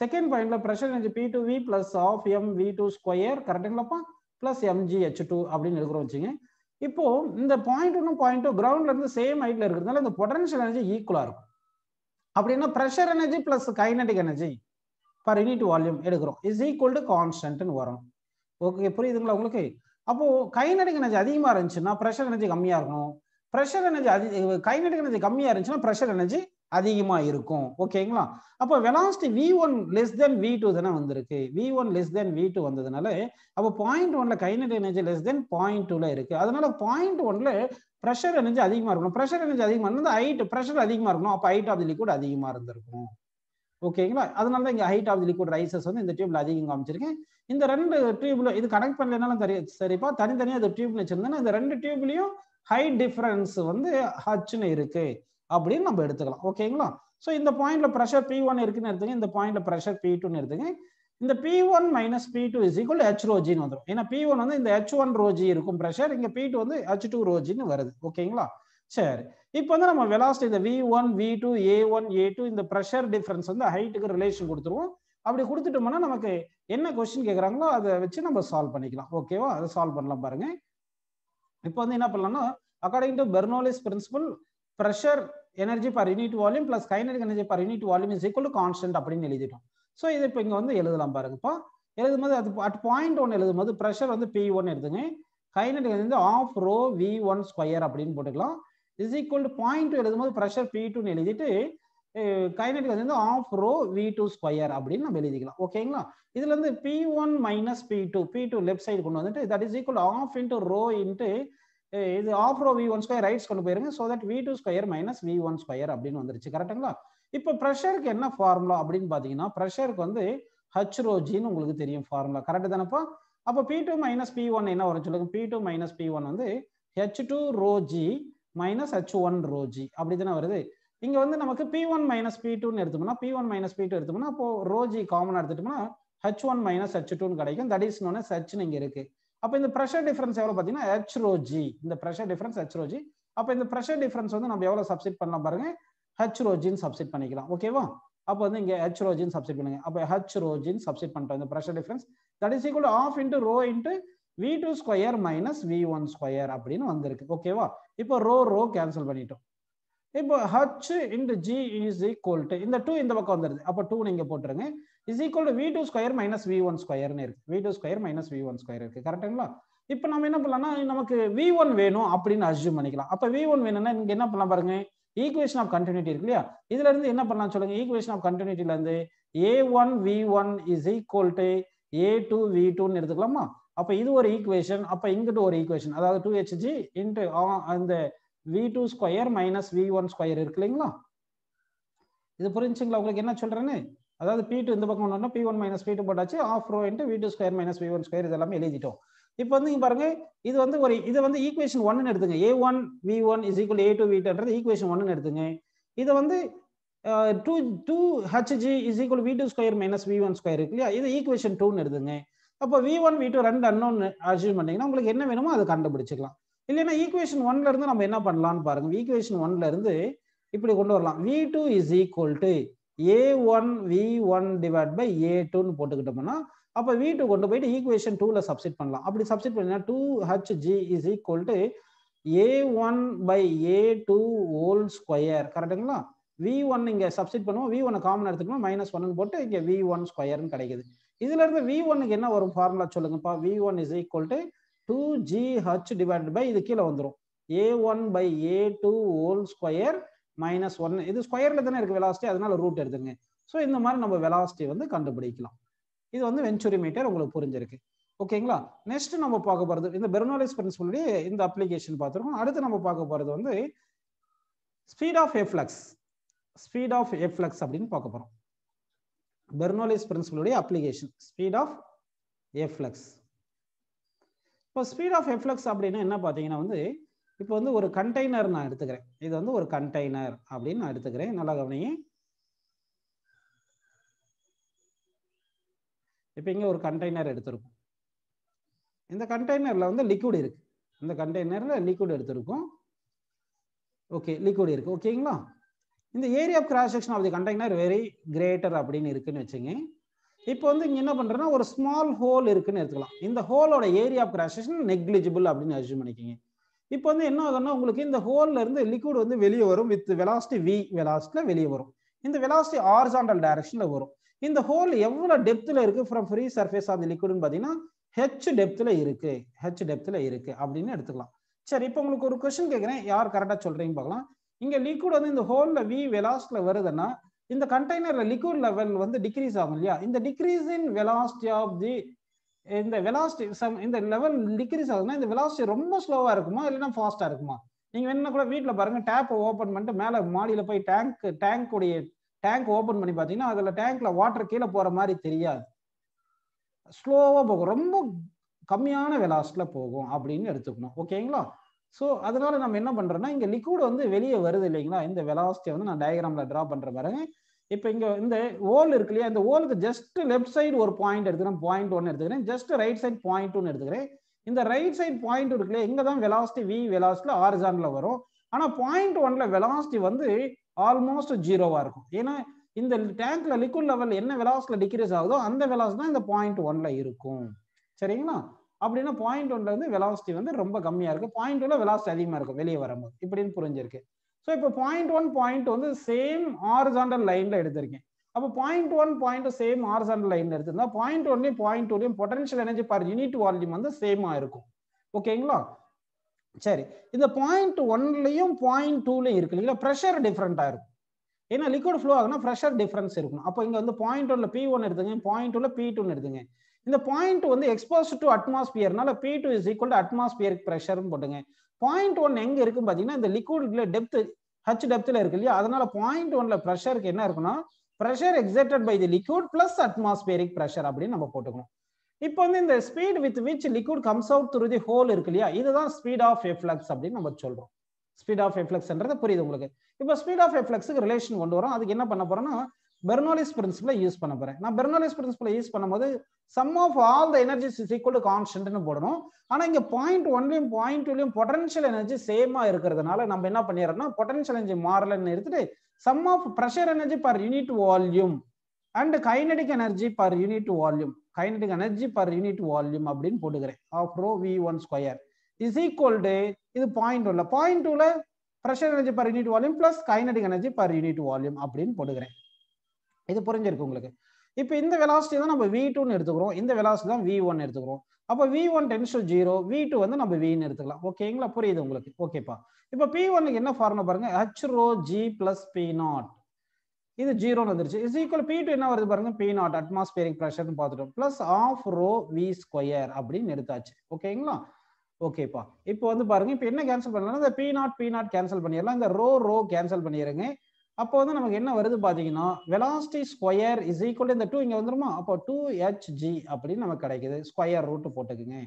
செகண்ட் பாயிண்ட்ல pressure energy P2V plus half mv2 square கரெக்டுங்களாப்பா plus mgh2 அப்படின்னு எடுக்கிறோம் வச்சுங்க. இப்போ இந்த 0.1 0.2 கிரவுண்ட்ல இருந்து சேம் ஹைட்ல இருக்கிறதுனால இந்த பொட்டன்ஷியல் எனர்ஜி ஈக்குவலா இருக்கும். அப்படின்னா pressure energy plus kinetic energy per unit volume எடுக்கிறோம் இஸ் ஈக்குவல் டு கான்ஸ்டன்ட்னு வரும். ஓகே, புரியுதுங்களா உங்களுக்கு? அப்போ கைனடிக் எனர்ஜி அதிகமா இருந்துச்சுன்னா ப்ரெஷர் எனர்ஜி கம்மியா இருக்கணும். ப்ரெஷர் எனர்ஜி கைனடிக் எனர்ஜி கம்மியா இருந்துச்சுன்னா ப்ரெஷர் எனர்ஜி அதிகமா இருக்கும். ஓகேங்களா. அப்போ velocity V1 less than V2 தானே வந்திருக்கு. V1 லெஸ் தென் V2 வந்ததுனால அப்போ 0.1ல கைனடிக் எனர்ஜி லெஸ் தென் 0.2ல இருக்கு. அதனால 0.1ல ப்ரெஷர் எனர்ஜி அதிகமா இருக்கணும். ப்ரெஷர் எனர்ஜி அதிகமா இருந்தா ஹைட் ப்ரெஷர் அதிகமா இருக்கணும். அப்போ ஹைட் ஆஃப் தி லிக்விட் அதிகமா இருந்திருக்கும். ஓகேங்களா. அதனால தான் இங்க height of the liquid rises வந்து இந்த டியூப்ல அதிகம் காமிச்சிருக்கேன். இந்த ரெண்டு டியூப்ல இது கனெக்ட் பண்ணலனாலும் சரிப்பா, தனித்தனியா இந்த டியூப்ல வச்சிருந்தேன்னா இந்த ரெண்டு டியூப்லயும் ஹைட் டிஃபரன்ஸ் வந்து Hன்னு இருக்கு அப்படின்னு நம்ம எடுத்துக்கலாம். ஓகேங்களா. ஸோ இந்த பாயிண்ட்ல ப்ரெஷர் P1 இருக்குன்னு எடுத்துங்க, இந்த பாயிண்ட்ல ப்ரெஷர் P2ன்னு எடுத்துங்க. இந்த P1 minus P2 is equal H ரோஜின்னு வந்துடும். ஏன்னா P1 வந்து இந்த H1 ரோஜி இருக்கும் ப்ரெஷர், இங்க P2 வந்து H2 ரோஜின்னு வருது. ஓகேங்களா. சரி, இப்போ வந்து நம்ம வெலாசிட்டி இந்த V1 V2 A1 A2 இந்த ப்ரெஷர் டிஃபரன்ஸ் வந்து ஹைட்டுக்கு ரிலேஷன் கொடுத்துருவோம். அப்படி கொடுத்துட்டோம்னா நமக்கு என்ன கொஸ்டின் கேட்குறாங்களோ அதை வச்சு நம்ம சால்வ் பண்ணிக்கலாம். ஓகேவா? அதை சால்வ் பண்ணலாம் பாருங்க. இப்போ வந்து என்ன பண்ணலாம்னா according to Bernoulli's principle pressure energy per unit volume plus kinetic energy per unit volume is equal to constant அப்படின்னு எழுதிட்டோம். ஸோ இது இப்போ இங்கே வந்து எழுதலாம் பாருங்கப்பா. எழுதும்போது அது அட் பாயிண்ட் 1 எழுதும்போது ப்ரெஷர் வந்து P1 எடுத்துங்க, கைனடிக் வந்து ஆஃப் ரோ V1 ஸ்கொயர் அப்படின்னு போட்டுக்கலாம். இஸ் ஈக்குவல் டு பாயிண்ட் 2 எழுதும்போது ப்ரெஷர் P2 எழுதிட்டு கைனடிக் வந்து ஆஃப் ரோ V2 ஸ்கொயர் அப்படின்னு நம்ம எழுதிக்கலாம். ஓகேங்களா? இதுல இருந்து P1 minus P2 left side கொண்டு வந்துட்டு that is equal of into rho into இது of rho V1 square rights கொண்டு போயிருங்க. So that V2 square minus V1 square அப்படின்னு வந்துருச்சு. கரெக்டுங்களா? இப்போ ப்ரெஷருக்கு என்ன ஃபார்முலா அப்படின்னு பார்த்தீங்கன்னா ப்ரெஷருக்கு வந்து H ரோ ஜின்னு உங்களுக்கு தெரியும் ஃபார்முலா. கரெக்டு தானப்பா? அப்போ P2 மைனஸ் P1 என்ன வரும் சொல்லுங்க. P2 மைனஸ் P1 வந்து H2 rho G minus H1 rho G அப்படி தானே வருது. இங்க வந்து நமக்கு P1 மைனஸ் P2 எடுத்தோம்னா P1 மைனஸ் P2 எடுத்தோம்னா அப்போ ரோ ஜி காமன் எடுத்துட்டோம்னா H1 மைனஸ் H2 கிடைக்கும். That is known as H இங்க இருக்கு. அப்போ இந்த ப்ரெஷர் டிஃபரன்ஸ் எவ்வளவு பார்த்தீங்கன்னா H ரோ ஜி. இந்த pressure difference H rho G. அப்போ இந்த ப்ரெஷர் டிஃபரன்ஸ் வந்து நம்ம எவ்வளவு சப்ஸ்டிட் பண்ணலாம் பாருங்க. H ரோ ஜின்னு சப்ஸ்டிட் பண்ணிக்கலாம். ஓகேவா? அப்போ வந்து இங்க H ரோ ஜின்னு சப்ஸ்டிட் பண்ணுங்க. அப்போ H ரோ ஜின்னு சப்ஸ்டிட் பண்ணிட்டோம். இந்த pressure difference that is equal to half into rho into V2 square minus V1 square அப்படின்னு வந்திருக்கு. ஓகேவா? இப்போ ரோ கேன்சல் பண்ணிட்டோம். இப்போ H into G is equal to இந்த 2 இந்த பக்கம் வந்துருது. அப்போ 2 நீங்க போட்டுருங்க. Is equal to V2 square minus V1 ஸ்கொயர்னு இருக்கு. V2 square minus V1 square இருக்கு. கரெக்டுங்களா? இப்போ நம்ம என்ன பண்ணலாம்னா நமக்கு V1 வேணும் அப்படின்னு அஸ்யூம் பண்ணிக்கலாம். அப்போ V1 வேணும்னா நீங்க என்ன பண்ணலாம் பாருங்க. ஈக்குவேஷன் ஆஃப் கண்டினியூட்டி இருக்கு இல்லையா? இதுல இருந்து என்ன பண்ணலாம் சொல்லுங்க. ஈக்குவேஷன் ஆஃப் கண்டினியூட்டில இருந்து A1 V1 is equal to A2 V2ன்னு எடுத்துக்கலாமா? அப்ப இது ஒரு ஈக்குவேஷன். அப்ப இங்கிட்டு ஒரு ஈக்குவேஷன் அதாவது 2HG இன்டு அந்த V2 square minus V1 square இருக்கு இல்லைங்களா? இது புரிஞ்சுங்களா உங்களுக்கு என்ன சொல்றேன்னு? அதாவது P2 இந்த பக்கம் ஒன்று P1 மைனஸ் P2 போட்டாச்சு. Half rho into V2 square minus V1 square இதெல்லாமே எழுதிட்டோம். இப்போ வந்து இங்க பாருங்க இது வந்து இது வந்து ஈக்குவேஷன் 1 எடுத்துங்க. A1 V1 is equal A2 V2ன்றது equation 1 எடுத்துங்க. இதை வந்து 2HG is equal V2 square minus V1 square இருக்கு இல்லையா? இது ஈக்குவேஷன் 2 எடுத்துங்க. அப்போ V1 V2 ரெண்டு அன்னோன் அஸ்யூம் பண்ணீங்கன்னா உங்களுக்கு என்ன வேணுமோ அதை கண்டுபிடிச்சிக்கலாம். இல்லைன்னா ஈக்குவேஷன் 1ல இருந்து நம்ம என்ன பண்ணலாம்னு பாருங்க. ஈக்குவேஷன் 1ல இருந்து இப்படி கொண்டு வரலாம். V2 is equal to A1 V1 divide by A2ன்னு போட்டுக்கிட்டோம்னா அப்ப V2 கொண்டு போயிட்டு ஈக்குவேஷன் 2ல சப்ஸ்டிட் பண்ணலாம். அப்படி சப்ஸ்டிட் பண்ணா 2HG is equal to A1 by A2 whole square. கரெக்டுங்களா? V1 இங்க சப்ஸ்டிட் பண்ணுவோம். V1 காமன் எடுத்துக்கணும். -1 போட்டு இங்க V1 ஸ்கொயர்னு கிடைக்குது. இதுல இருந்து V1க்கு என்ன வரும் ஃபார்முலா சொல்லுங்கப்பா. V1 is equal to 2GH divide by இது கீழே வந்துடும் A1 by A2 whole square -1. இது ஸ்கொயர்ல தானே இருக்கு வெலாசிட்டி, அதனால ரூட் எடுத்துங்க. ஸோ இந்த மாதிரி நம்ம வெலாசிட்டி வந்து கண்டுபிடிக்கலாம். இது வந்து வென்ச்சுரி மீட்டர் உங்களுக்கு புரிஞ்சிருக்கு. ஓகேங்களா? நெக்ஸ்ட் நம்ம பார்க்க போறது இந்த பெர்னோலிஸ் பிரின்சிபலுடைய இந்த அப்ளிகேஷன் பார்த்துருக்கோம். அடுத்து நம்ம பார்க்க போறது வந்து speed of efflux. Speed of efflux அப்படின்னு பார்க்க போறோம். பெர்னோலிஸ் பிரின்சிபலுடைய அப்ளிகேஷன் ஸ்பீட் ஆஃப் எஃப்ளக்ஸ். இப்போ ஸ்பீட் ஆஃப் எஃப்ளக்ஸ் அப்படின்னா என்ன பார்த்தீங்கன்னா வந்து இப்போ வந்து ஒரு கண்டெய்னர் நான் எடுத்துக்கிறேன். இது வந்து ஒரு கண்டெய்னர் அப்படின்னு நான் எடுத்துக்கிறேன். நல்லா கவனிங்க. இப்போ இங்கே ஒரு கண்டெய்னர் எடுத்திருக்கும். இந்த கண்டெய்னரில் வந்து லிக்விட் இருக்கு. இந்த கண்டெய்னரில் லிக்விட் எடுத்திருக்கும். ஓகே, லிக்விட் இருக்கு. ஓகேங்களா? இந்த area of cross section of the container very greater அப்படின்னு இருக்குன்னு வச்சுங்க. இப்போ வந்து இங்கே என்ன பண்ணுறேன்னா ஒரு ஸ்மால் ஹோல் இருக்குன்னு எடுத்துக்கலாம். இந்த ஹோலோட area of cross section negligible அப்படின்னு அஸ்யூம் பண்ணிக்கிங்க. இப்போ வந்து என்ன ஆகுதுன்னா உங்களுக்கு இந்த ஹோல்ல இருந்து லிக்விட் வந்து வெளியே வரும் வித் வெலாசிட்டி V வெலாசிட்டியில் வெளியே வரும். இந்த வெலாசிட்டி ஹாரிசான்டல் டைரக்ஷன்ல வரும். இந்த ஹோல் எவ்வளவு டெப்த்ல இருக்கு from free surface of the லிக்விட்னு பார்த்தீங்கன்னா H டெப்த்ல இருக்கு. H டெப்த்ல இருக்கு அப்படின்னு எடுத்துக்கலாம். சரி, இப்போ உங்களுக்கு ஒரு கொஸ்டின் கேட்குறேன், யார் கரெக்டாக சொல்றீங்க பார்க்கலாம். இங்க லிக்விட் வந்து இந்த ஹோல்ல V வெலாசிட்டியில் வருதுன்னா இந்த கண்டெய்னர்ல லிக்விட் லெவல் வந்து டிக்ரீஸ் ஆகும் இல்லையா? இந்த decrease in velocity of the இந்த வெலாசிட்டி இந்த லெவல் டிக்ரீஸ் ஆகுதுன்னா இந்த வெலாசிட்டி ரொம்ப ஸ்லோவா இருக்குமா இல்லைன்னா ஃபாஸ்டா இருக்குமா? நீங்க வேணா கூட வீட்டில் பாருங்க, டேப் ஓப்பன் பண்ணிட்டு மேலே மாடியில் போய் டேங்க் ஓப்பன் பண்ணி பார்த்தீங்கன்னா அதில் டேங்க்ல வாட்டர் கீழே போற மாதிரி தெரியாது. ஸ்லோவா போகும், ரொம்ப கம்மியான வெலாசிட்டியில் போகும் அப்படின்னு எடுத்துக்கணும். ஓகேங்களா? ஸோ அதனால நம்ம என்ன பண்றோம்னா இங்க லிக்விட் வந்து வெளியே வருது இல்லைங்களா? இந்த வெலாசிட்டியை வந்து நான் டயக்ராம்ல டிரா பண்ற பாருங்க. இப்போ இங்க இந்த ஓல் இருக்கு இல்லையா? இந்த ஓலுக்கு ஜஸ்ட் லெஃப்ட் சைடு ஒரு பாயிண்ட் எடுத்துக்கிறேன், .1 எடுத்துக்கிறேன். ஜஸ்ட் ரைட் சைடு .2 எடுத்துக்கிறேன். இந்த ரைட் சைடு .2 இருக்கு இல்லையா? இங்க தான் வெலாசிட்டி V வெலாசிட்டியில் ஹாரிசான்டல்ல வரும். ஆனா பாயிண்ட் ஒன்ல வெலாசிட்டி வந்து ஆல்மோஸ்ட் ஜீரோவா இருக்கும். ஏன்னா இந்த டேங்க்ல லிக்விட் லெவல் என்ன வெலாசிட்டில டிக்ரீஸ் ஆகுதோ அந்த வெலாசிட்டி தான் இந்த பாயிண்ட் ஒன்ல இருக்கும். சரிங்களா? அப்படின்னா பாயிண்ட் ஒன்ல வந்து வெலாசிட்டி வந்து ரொம்ப கம்மியா இருக்கு. பாயிண்ட் டூல வெலாசிட்டி அதிகமா இருக்கும் வெளியே வரும்போது. இப்படின்னு புரிஞ்சிருக்கு. ஸோ இப்போ பாயிண்ட் ஒன் பாயிண்ட் வந்து சேம் ஹாரிசான்டல் லைன்ல எடுத்திருக்கேன். அப்போ point one point same horizontal லைன்ல எடுத்திருந்தா பாயிண்ட் ஒன்லயும் பாயிண்ட் டூலயும் potential energy per unit volume வந்து சேமா இருக்கும். ஓகேங்களா? சரி, இந்த பாயிண்ட் ஒன்லயும் பாயிண்ட் டூலயும் இருக்கு இல்லைங்களா, ப்ரெஷர் டிஃபரெண்டா இருக்கும். ஏன்னா லிக்விட் ஃப்ளோ ஆகுனா ப்ரெஷர் டிஃபரன்ஸ் இருக்கும். அப்போ இங்க வந்து பாயிண்ட் ஒன்ல P1 எடுத்துங்க, பாயிண்ட் டூல P2 எடுத்துங்க. இந்த பாயிண்ட் வந்து எக்ஸ்போஸ்ட் டு அட்மாஸ்பியர்னால P2 is equal to atmospheric ப்ரெஷர்னு போட்டுங்க. பாயிண்ட் ஒன் எங்க இருக்கும் பாத்தீங்கன்னா இந்த லிக்விட்ல டெப்த் H டெப்த்ல இருக்கு இல்லையா, அதனால பாயிண்ட் ஒன்ல ப்ரெஷருக்கு என்ன இருக்குன்னா pressure exerted by the liquid plus atmospheric pressure அப்படின்னு நம்ம போட்டுக்கணும். இப்போ வந்து இந்த speed with which liquid comes out through the hole இருக்கு இல்லையா, இதுதான் ஸ்பீட் ஆஃப் எஃப்ளக்ஸ் அப்படின்னு நம்ம சொல்றோம். ஸ்பீட் ஆஃப் எஃப்ளக்ஸ்ன்றது புரியுது உங்களுக்கு. இப்போ ஸ்பீட் ஆஃப் எஃப்ளக்ஸ்க்கு ரிலேஷன் கொண்டு வரோம். அதுக்கு என்ன பண்ண போறோம்னா பெர்னோலிஸ் பிரின்சிபலை யூஸ் பண்ண போறேன். நான் பெர்னோலிஸ் பிரின்சிபலை யூஸ் பண்ணும்போது sum of all the energies is equal to கான்ஸ்டன்ட்னு போடணும். ஆனா இங்க பாயிண்ட் ஒன்லயும் பாயிண்ட் டூலயும் பொட்டன்ஷியல் எனர்ஜி சேமா இருக்கிறதுனால நம்ம என்ன பண்ணிடுறோம்னா பொட்டன்ஷியல் எனர்ஜி மாறலன்னு எடுத்துட்டு sum of pressure energy per unit volume and kinetic energy per unit volume, kinetic energy per unit volume அப்படின்னு போட்டுக்கிறேன். Half rho V1 square is equal to இது பாயிண்ட் ஒன்ல, பாயிண்ட் டூல pressure energy per unit volume plus kinetic energy per unit volume அப்படின்னு போட்டுக்கிறேன். இது புரிஞ்சிருக்கு உங்களுக்கு. இப்போ இந்த வெலாசிட்டி தான் நம்ம V2ன்னு எடுத்துக்கிறோம், இந்த வெலாசிட்டி தான் V1 எடுத்துக்கிறோம். அப்போ V1 டென்ஸ் டு 0, V2 வந்து நம்ம Vன்னு எடுத்துக்கலாம். ஓகேங்களா? புரியுது உங்களுக்கு? ஓகேப்பா. இப்போ P1க்கு என்ன ஃபார்முலா பாருங்க, H rho G plus P0, இது 0ன்னு வந்துருச்சு. இஸ் ஈக்குவல் P2 என்ன வருது பாருங்க, P0 அட்மாஸ்பியரிக் ப்ரெஷர்னு பார்த்துட்டோம், plus half rho V square அப்படின்னு எடுத்தாச்சு. ஓகேங்களா? ஓகேப்பா. இப்போ வந்து பாருங்க, இப்போ என்ன கேன்சல் பண்ணலாம், இந்த P0 கேன்சல் பண்ணிடலாம், இந்த ரோ கேன்சல் பண்ணிடுங்க. அப்போ வந்து நமக்கு என்ன வருது பாத்தீங்கன்னா velocity square is equal to இந்த 2 இங்க வந்துருமா, அப்போ 2hg அப்படின்னு நமக்கு கிடைக்குது. ஸ்கொயர் ரூட் போட்டுக்குங்க.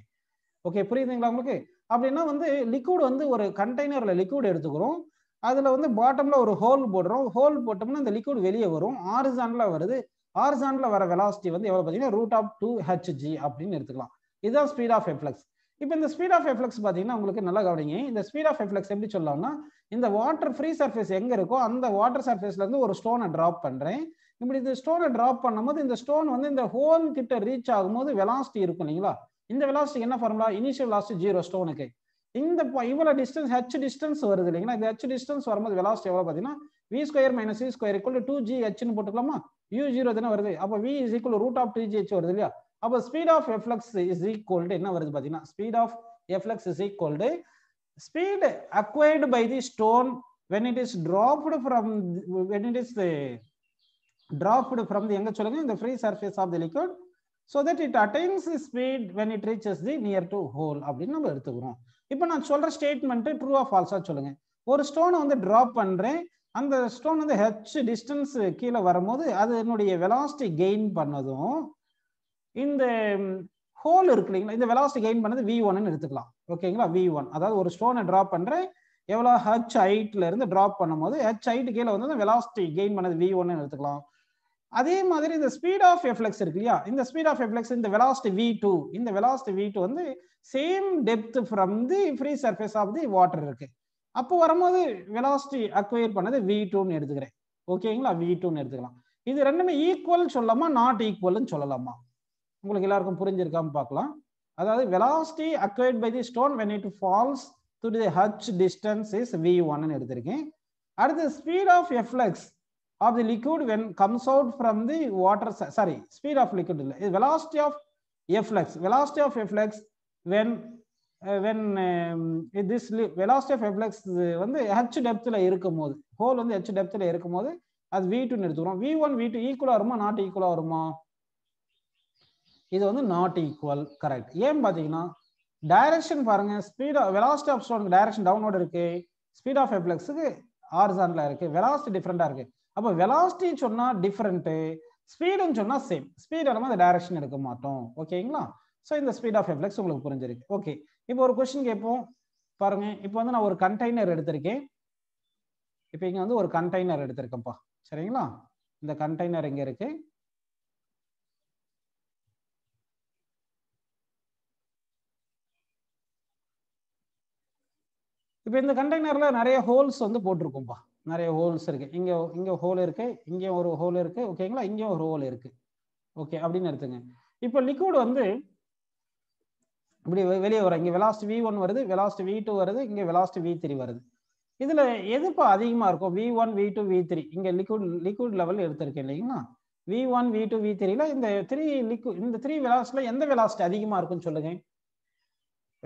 ஓகே, புரியுதுங்களா உங்களுக்கு? அப்படின்னா வந்து லிக்விட் வந்து ஒரு கண்டெய்னர்ல லிக்விட் எடுத்துக்கிறோம், அதுல வந்து பாட்டம்ல ஒரு ஹோல் போடுறோம், ஹோல் போட்டோம்னா இந்த லிக்விட் வெளியே வரும், ஹாரிசான்டலா வருது. ஹாரிசான்டலா வர வெலாசிட்டி வந்து எவ்வளவு பாத்தீங்கன்னா √2hg அப்படின்னு எடுத்துக்கலாம். இதுதான் ஸ்பீட் ஆஃப் எஃப்ளக்ஸ். இப்போ இந்த ஸ்பீட் ஆஃப் எஃப்ளக்ஸ் பாத்தீங்கன்னா உங்களுக்கு நல்லா கவனிங்க. இந்த ஸ்பீட் ஆஃப் எஃப்ளக்ஸ் எப்படி சொல்லலாம்னா, இந்த வாட்டர் ஃப்ரீ சர்ஃபேஸ் எங்க இருக்கோ அந்த வாட்டர் சர்ஃபேஸ்ல இருந்து ஒரு ஸ்டோனை டிராப் பண்றேன். இப்படி இந்த ஸ்டோனை டிராப் பண்ணும்போது இந்த ஸ்டோன் வந்து இந்த ஹோல் கிட்ட ரீச் ஆகும்போது வெலாசிட்டி இருக்கும் இல்லைங்களா, இந்த வெலாசிட்டி என்ன ஃபார்முலா, இனிஷியல் வெலாசிட்டி 0 ஸ்டோனுக்கு. இந்த இவ்வளவு டிஸ்டன்ஸ் h டிஸ்டன்ஸ் வருது இல்லைங்களா, இந்த h டிஸ்டன்ஸ் வரும்போது வெலாசிட்டி எவ்வளவு பாத்தீங்கன்னா v square minus c square equal to 2gh ன்னு போட்டுக்கலாமா, u0 தானே வருது, அப்போ v இஸ் ஈக்குவல் √2gh வருது இல்லையா. அப்போ speed of efflux is equal to என்ன வருது பாத்தீங்கன்னா, speed of efflux is equal to speed acquired by the stone when it is dropped from the எங்க சொல்லுங்க, இந்த free surface of the liquid, so that it attains the speed when it reaches the near to hole அப்படின்னு நம்ம எடுத்துக்கிறோம். இப்போ நான் சொல்ற statement true ஆ ஃபால்ஸா சொல்லுங்க. ஒரு ஸ்டோனை வந்து டிராப் பண்றேன், அந்த ஸ்டோன் வந்து h டிஸ்டன்ஸ் கீழே வரும்போது அதனுடைய வெலாசிட்டி கெயின் பண்ணதும் இந்த ஹோல் இருக்கு இல்லைங்களா, இந்த வெலாசிட்டி கெயின் பண்ணது V1ன்னு எடுத்துக்கலாம். ஓகேங்களா? V1 அதாவது ஒரு ஸ்டோனை டிராப் பண்றேன், எவ்வளவு h ஹைட்ல இருந்து டிராப் பண்ணும்போது h ஹைட் கீழே வந்து வெலாசிட்டி கெயின் பண்ணது V1ன்னு எடுத்துக்கலாம். அதே மாதிரி இந்த ஸ்பீட் ஆஃப் எஃப்ளக்ஸ் இருக்கு இல்லையா, இந்த ஸ்பீட் ஆஃப் எஃப்ளக்ஸ் இந்த வெலாசிட்டி V2, இந்த வெலாசிட்டி V2 வந்து same depth from the free surface of the water இருக்கு. அப்போ வரும்போது வெலாசிட்டி அக்வயர் பண்ணது V2ன்னு எடுத்துக்கிறேன். ஓகேங்களா? V2ன்னு எடுத்துக்கலாம். இது ரெண்டுமே ஈக்குவல் சொல்லலாமா, நாட் ஈக்குவல்னு சொல்லலாமா? உங்களுக்கு எல்லாருக்கும் புரிஞ்சிருக்காம பார்க்கலாம். அதாவது velocity acquired by the stone when it falls to the h distance is v1 ன்னு எடுத்திருக்கேன். அடுத்து speed of efflux of the liquid when comes out from the water, sorry, speed of liquid இல்ல, இது velocity of efflux. Velocity of efflux when this velocity of efflux வந்து h depthல இருக்கும்போது, whole வந்து h depthல இருக்கும்போது அது v2 ன்னு எடுத்துக்கிறோம். v1 v2 ஈக்குவலா வருமா, நாட் ஈக்குவலா வருமா? இது வந்து நாட் ஈக்குவல். கரெக்ட். ஏன் பாத்தீங்கன்னா டைரக்ஷன் பாருங்க, ஸ்பீட் வெலாசிட்டி ஆஃப் ஸ்டோனுக்கு டைரக்ஷன் டவுன்வர்ட் இருக்கு, ஸ்பீட் ஆஃப் எஃப்ளக்ஸுக்கு ஹாரிசான்டலா இருக்கு, வெலாசிட்டி டிஃபரெண்டா இருக்கு. அப்போ வெலாசிட்டி சொன்னா டிஃபரெண்ட், ஸ்பீடுன்னு சொன்னா சேம். ஸ்பீட் நம்ம அந்த டைரக்ஷன் எடுக்க மாட்டோம். ஓகேங்களா? ஸோ இந்த ஸ்பீட் ஆஃப் எஃப்ளக்ஸ் உங்களுக்கு புரிஞ்சிருக்கு. ஓகே, இப்போ ஒரு கொஸ்டின் கேட்போம் பாருங்க. இப்போ வந்து நான் ஒரு கண்டெய்னர் எடுத்திருக்கேன். இப்போ இங்க வந்து ஒரு கண்டெய்னர் எடுத்திருக்கேன்ப்பா, சரிங்களா? இந்த கண்டெய்னர் இங்க இருக்கு. இப்போ இந்த கண்டெய்னர்ல நிறைய ஹோல்ஸ் வந்து போட்டிருக்கும்பா, நிறைய ஹோல்ஸ் இருக்கு. இங்க ஹோல் இருக்கு, இங்க ஒரு ஹோல் இருக்கு, ஓகேங்களா, இங்க ஒரு ஹோல் இருக்கு, ஓகே அப்படின்னு எடுத்துங்க. இப்போ லிக்விட் வந்து இப்படி வெளியே வரும். இங்க வெலாசிட்டி v1 வருது, வெலாசிட்டி v2 வருது, இங்க வெலாசிட்டி v3 வருது. இதுல எதுப்பா அதிகமா இருக்கும்? v1 v2 v3. இங்க லிக்விட் லெவல் எடுத்திருக்கேன் இல்லைங்களா? v1 v2 v3ல இந்த த்ரீ வெலாசிட்டில எந்த வெலாசிட்டி அதிகமா இருக்குன்னு சொல்லுங்க.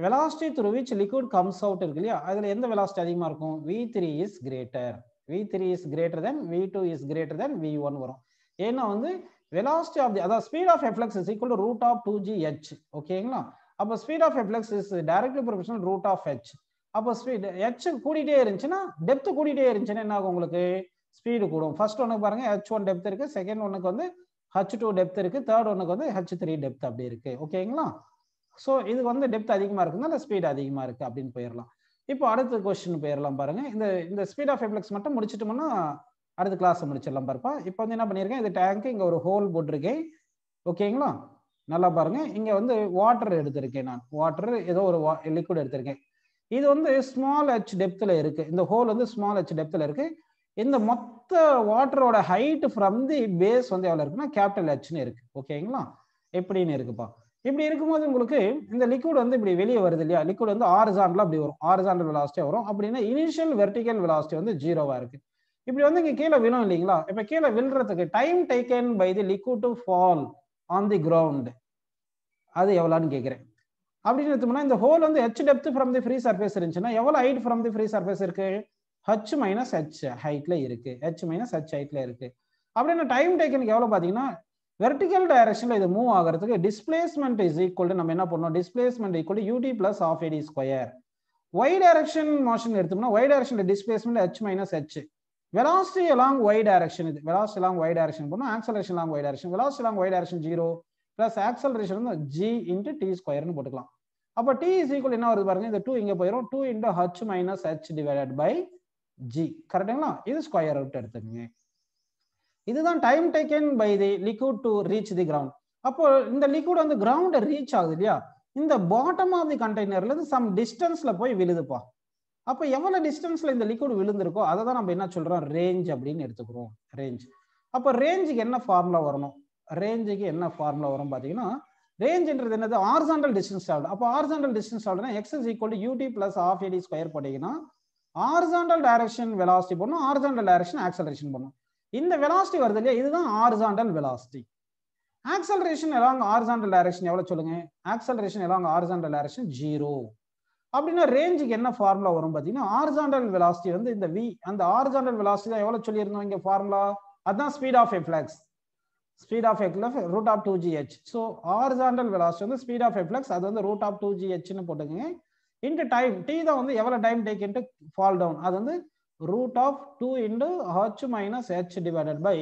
velocity through which liquid comes out இருக்கு இல்லையா, அதுல எந்த velocity அதிகமா இருக்கும்? v3 is greater. v3 is greater than v2 is greater than v1 வரும். ஏன்னா வந்து velocity of the அதாவது speed of efflux is equal to root of 2gh. ஓகேங்களா? அப்ப speed of efflux is directly proportional root of h. அப்ப speed h கூடிட்டே இருந்துச்சுன்னா depth கூடிட்டே இருந்துச்சுன்னா என்ன ஆகும்? உங்களுக்கு ஸ்பீடு கூடும். ஃபர்ஸ்ட் ஒன்னுக்கு பாருங்க h1 டெப்த் இருக்கு, செகண்ட் ஒன்னுக்கு வந்து h2 டெப்த் இருக்கு, தேர்ட் ஒன்னுக்கு வந்து h3 டெப்த் அப்படி இருக்கு. ஓகேங்களா? ஸோ இது வந்து டெப்த் அதிகமாக இருக்குதுன்னா ஸ்பீட் அதிகமாக இருக்குது அப்படின்னு போயிடலாம். இப்போ அடுத்த கொஸ்டின் போயிடலாம் பாருங்க. இந்த ஸ்பீட் ஆஃப் எஃப்ளக்ஸ் மட்டும் முடிச்சிட்டோம்னா அடுத்த கிளாஸ் முடிச்சிடலாம் பாருப்பா. இப்போ வந்து என்ன பண்ணியிருக்கேன், இது டேங்க், இங்கே ஒரு ஹோல் போட்டிருக்கேன், ஓகேங்களா, நல்லா பாருங்க. இங்கே வந்து வாட்டர் எடுத்திருக்கேன், நான் வாட்டர் ஏதோ ஒரு லிக்விட் எடுத்திருக்கேன். இது வந்து ஸ்மால் ஹெச் டெப்த்தில் இருக்கு, இந்த ஹோல் வந்து ஸ்மால் ஹெச் டெப்த்தில் இருக்கு. இந்த மொத்த வாட்டரோட ஹைட் ஃப்ரம் தி பேஸ் வந்து எவ்வளோ இருக்குன்னா கேபிட்டல் ஹெச்னு இருக்கு. ஓகேங்களா, எப்படின்னு இருக்குப்பா. இப்படி இருக்கும்போது உங்களுக்கு இந்த லிக்விட் வந்து இப்படி வெளியே வருது இல்லையா, லிக்விட் வந்து ஹாரிசான்டலா அப்படி வரும், ஹாரிசான்டல் வெலாசிட்டி வரும். அப்படின்னா இனிஷியல் வெர்டிகல் வெலாசிட்டி வந்து 0வா இருக்கு. இப்படி வந்து இங்க கீழே விழும் இல்லைங்களா. இப்ப கீழே விழுறதுக்கு time taken by the liquid to fall on the ground அது எவ்வளோன்னு கேட்கிறேன். அப்படின்னு எடுத்தோம்னா இந்த ஹோல் வந்து h depth from the free surface இருந்துச்சுன்னா எவ்வளவு height from the free surface இருக்கு? h மைனஸ் h ஹைட்ல இருக்கு, h மைனஸ் h ஹைட்ல இருக்கு. அப்படின்னா டைம் டேக்கனுக்கு எவ்வளவு பாத்தீங்கன்னா வெர்டிகல் டைரக்ஷன்ல இது மூவ் ஆகிறதுக்கு டிஸ்பிளேஸ்மெண்ட் இஸ் ஈக்குவல் டு நம்ம என்ன பண்ணோம், displacement equal to ut plus half ad square. y direction motion எடுத்தோம்னா y டைரக்ஷன்ல displacement h minus h, velocity along y direction, இது வெலாசிட்டி அலாங் y டைரக்ஷன் பண்ணோம், acceleration along y direction, velocity along y direction 0 plus acceleration வந்து g into t ஸ்கொயர்னு போட்டுக்கலாம். அப்ப t is equal என்ன வருது பாருங்க, இந்த 2 இங்க போயிடும், 2 into h minus h divided by g. கரெக்டுங்களா? இது ஸ்கொயர் ரூட் எடுத்துக்கங்க. இதுதான் time taken by the liquid to reach the ground. அப்போ இந்த லிக்விட் வந்து கிரவுண்ட் ரீச் ஆகுது இல்லையா, இந்த பாட்டம் ஆஃப் தி கண்டெய்னர்ல இருந்து சம் டிஸ்டன்ஸ்ல போய் விழுதுப்பா. அப்போ எவ்வளவு டிஸ்டன்ஸ்ல இந்த லிக்விட் விழுந்திருக்கோ அதை தான் நம்ம என்ன சொல்றோம், ரேஞ்ச் அப்படின்னு எடுத்துக்கிறோம், ரேஞ்ச். அப்போ ரேஞ்சுக்கு என்ன ஃபார்முலா வரணும், ரேஞ்சுக்கு என்ன ஃபார்முலா வரும் பாத்தீங்கன்னா, ரேஞ்ச்ன்றது என்னது, ஹாரிசான்டல் டிஸ்டன்ஸ் டிராவல்ட். அப்போ ஹாரிசான்டல் டிஸ்டன்ஸ் டிராவல்ட்னா x is equal to ut plus half ad square போட்டீங்கன்னா ஹாரிசான்டல் டைரக்ஷன் வெலாசிட்டி பண்ணணும், ஹாரிசான்டல் டைரக்ஷன் ஆக்சலரேஷன் பண்ணணும். இந்த வெலாசிட்டி வருது இல்லையா, இதுதான் horizontal velocity. Acceleration along horizontal direction எவ்வளவு சொல்லுங்க, ஆக்சலரேஷன் அலாங் ஹாரிசான்டல் டைரக்ஷன் 0. அப்படின்னா ரேஞ்சுக்கு என்ன ஃபார்முலா வரும் பாத்தீங்கன்னா, ஹாரிசான்டல் வெலாசிட்டி வந்து இந்த v, அந்த ஹாரிசான்டல் வெலாசிட்டி தான் எவ்வளவு சொல்லியிருந்தோம் இங்க ஃபார்முலா, அதுதான் speed of efflux, speed of efflux root of 2gh. So horizontal velocity வந்து ஸ்பீட் ஆஃப் எஃப்ளக்ஸ், அது வந்து ரூட் ஆஃப் 2gh போட்டுங்க. இன்டு டைம், t தான் வந்து எவ்வளவு time take into fall down, அது வந்து root of 2 into h minus h divided by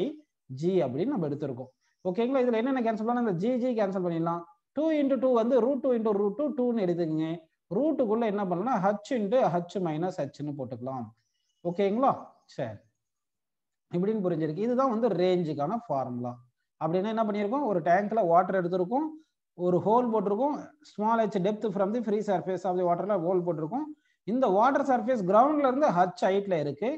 g அப்படின்னு நம்ம எடுத்திருக்கோம். ஓகேங்களா, இதுல என்னென்ன கேன்சல் பண்ணலாம், இந்த g கேன்சல் பண்ணிடலாம். 2 into 2 வந்து root 2 into root 2 2ன்னு எடுத்துக்கங்க. ரூட்டுக்குள்ள என்ன பண்ணலாம், h into h minus hன்னு போட்டுக்கலாம். ஓகேங்களா, சரி, இப்படின்னு புரிஞ்சிருக்கு. இதுதான் வந்து ரேஞ்சுக்கான ஃபார்முலா. அப்படின்னா என்ன பண்ணியிருக்கோம், ஒரு டேங்க்ல வாட்டர் எடுத்திருக்கோம், ஒரு ஹோல் போட்டிருக்கோம், small h depth from the free surface of the வாட்டர்ல ஹோல் போட்டிருக்கோம். இந்த வாட்டர் சர்ஃபேஸ் கிரவுண்ட்ல இருந்து h ஹைட்ல இருக்கு.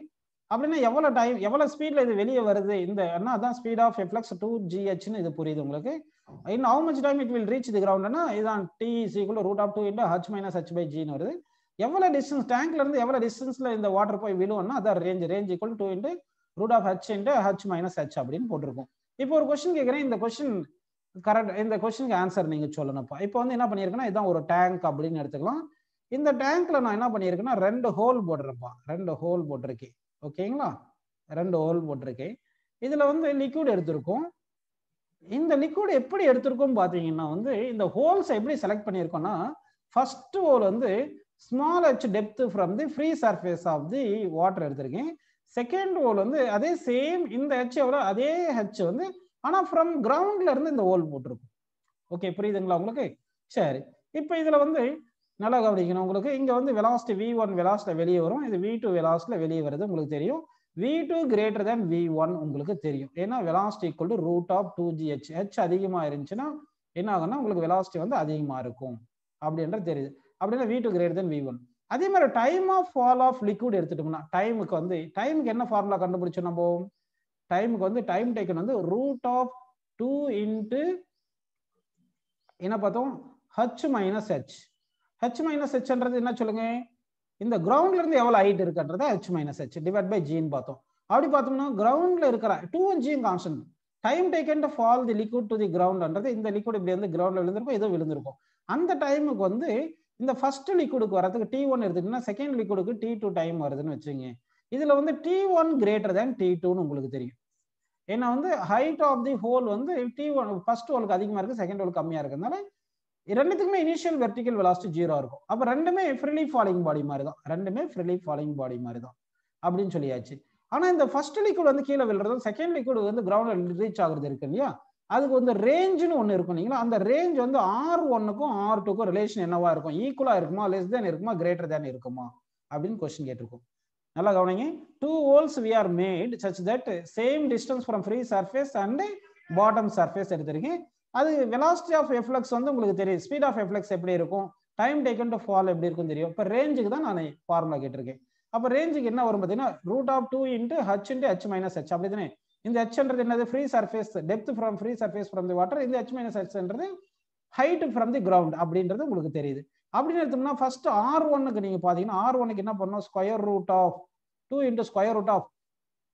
அப்படின்னா எவ்வளவு டைம், எவ்வளவு ஸ்பீட்ல இது வெளியே வருது, இந்த அதான் ஸ்பீட் ஆஃப் எஃப்ளக்ஸ் 2gh இது புரியுது உங்களுக்கு. In how much time it will reach the கிரவுண்ட்னா இதான் t is equal to root of 2 into h minus h by g ன்னு வருது. எவ்வளவு டிஸ்டன்ஸ் டேங்க்ல இருந்து எவ்வளவு டிஸ்டன்ஸ்ல இந்த வாட்டர் போய் விழுவும்னா அதான் range, range equal to 2 into root of h into h minus h அப்படின்னு போட்டிருக்கோம். இப்போ ஒரு கொஸ்டின் கேட்கிறேன், இந்த கொஸ்டின் கரெக்ட், இந்த கொஸ்டினுக்கு ஆன்சர் நீங்க சொல்லணும்ப்பா. இப்போ வந்து என்ன பண்ணிருக்கேன்னா, இதான் ஒரு டேங்க் அப்படின்னு எடுத்துக்கலாம். இந்த டேங்க்ல நான் என்ன பண்ணியிருக்கேன்னா 2 ஹோல் போட்டிருப்பேன், 2 ஹோல் போட்டிருக்கேன். ஓகேங்களா, 2 ஹோல் போட்டிருக்கேன். இதுல வந்து லிக்விட் எடுத்திருக்கோம். இந்த லிக்விட் எப்படி எடுத்திருக்கோம் பாத்தீங்கன்னா வந்து இந்த ஹோல்ஸ் எப்படி செலக்ட் பண்ணியிருக்கோம்னா, ஃபர்ஸ்ட் ஹோல் வந்து small h depth from the free surface of the water எடுத்திருக்கேன். செகண்ட் ஹோல் வந்து அதே சேம், இந்த h எவ்வளோ அதே h வந்து ஆனா ஃப்ரம் கிரவுண்ட்ல இருந்து இந்த ஹோல் போட்டிருக்கும். ஓகே, புரியுதுங்களா உங்களுக்கு? சரி, இப்போ இதுல வந்து நல்லா கவனிக்கணும். உங்களுக்கு இங்க வந்து வெலாசிட்டி v1 வெலாசிட்டி வெளியே வரும், இது v2 வெலாசிட்டில வெளியே வருது உங்களுக்கு தெரியும். v2 greater than v1 உங்களுக்கு தெரியும், ஏன்னா velocity equal to root of 2gh. h அதிகமா இருந்துச்சுன்னா என்ன ஆகும்னா உங்களுக்கு வெலாசிட்டி வந்து அதிகமா இருக்கும் அப்படின்றது தெரியுது. அப்படின்னா v2 greater than v1. அதே மாதிரி time of fall of liquid எடுத்துட்டோம்னா டைமுக்கு வந்து டைமுக்கு என்ன ஃபார்முலா கண்டுபிடிச்சோம் நம்ம? டைமுக்கு வந்து டைம் டேக்கன் வந்து ரூட் ஆஃப் 2 இன்ட்டு என்ன பார்த்தோம்? h minus H. H minus ஹெச்ன்றது என்ன சொல்லுங்க? இந்த கிரவுண்ட்ல இருந்து எவ்வளவு ஹைட் இருக்குன்றத h minus H divide by ஜின்னு பார்த்தோம். அப்படி பார்த்தோம்னா கிரவுண்ட்ல இருக்கிற 2 G constant. Time taken to fall the liquid to the கிரவுண்ட்ன்றது இந்த லிக்விட் இப்படி வந்து கிரவுண்ட்ல விழுந்திருக்கும், ஏதோ விழுந்திருக்கும். அந்த டைமுக்கு வந்து இந்த ஃபர்ஸ்ட் லிக்விடுக்கு வரதுக்கு T1 எடுத்துக்கிட்டீங்கன்னா செகண்ட் லிக்விடுக்கு T2 டைம் வருதுன்னு வச்சுங்க. இதுல வந்து T1 கிரேட்டர் தேன் T2ன்னு உங்களுக்கு தெரியும். ஏன்னா வந்து ஹைட் ஆஃப் தி ஹோல் வந்து T1 ஃபர்ஸ்ட் ஹோலுக்கு அதிகமா இருக்கு, செகண்ட் ஹோலுக்கு கம்மியா இருக்கிறதுனால ரெண்டுத்துக்குமே இனிஷியல் வெர்டிகல் வெலாசிட்டி 0 இருக்கும். அப்ப ரெண்டுமே ஃப்ரீலி ஃபாலிங் பாடி மாதிரி தான், ரெண்டுமே ஃப்ரீலி ஃபாலிங் பாடி மாதிரி தான் அப்படின்னு சொல்லியாச்சு. ஆனா இந்த ஃபர்ஸ்ட் லிக்விட் வந்து கீழே விழுறதும் செகண்ட் லிக்விட் வந்து கிரவுண்ட்ல ரீச் ஆகுறது இருக்கு இல்லையா, அதுக்கு வந்து ரேஞ்சுன்னு ஒன்று இருக்கும் இல்லைங்களா. அந்த ரேஞ்ச் வந்து R1க்கும் R2க்கும் ரிலேஷன் என்னவா இருக்கும்? ஈக்குவலா இருக்குமா, லெஸ் தேன் இருக்குமா, கிரேட்டர் தேன் இருக்குமா அப்படின்னு கொஸ்டின் கேட்டிருக்கும். நல்லா கவனிங்க. 2 holes we are made such that same distance from free surface and bottom surface எடுத்திருக்கேன். அது velocity of efflux வந்து உங்களுக்கு தெரியும், speed of efflux எப்படி இருக்கும், டைம் டேக்கன் டு ஃபால் எப்படி இருக்கும் தெரியும். இப்போ ரேஞ்சுக்கு தான் நான் ஃபார்முலா கேட்டிருக்கேன். அப்போ ரேஞ்சுக்கு என்ன வரும் பார்த்தீங்கன்னா root of 2 into H into H minus H. அப்படி தானே? இந்த ஹெச்ன்றது என்னது? Free surface depth from free surface from the water. இந்த ஹெச் மைனஸ் ஹெச்ன்றது ஹைட் ஃப்ரம் தி கிரவுண்ட் அப்படின்றது உங்களுக்கு தெரியுது. அப்படின்னு எடுத்தோம்னா ஃபர்ஸ்ட் R1க்கு நீங்க பாத்தீங்கன்னா R1க்கு என்ன பண்ணணும்? Square root of 2 into square root of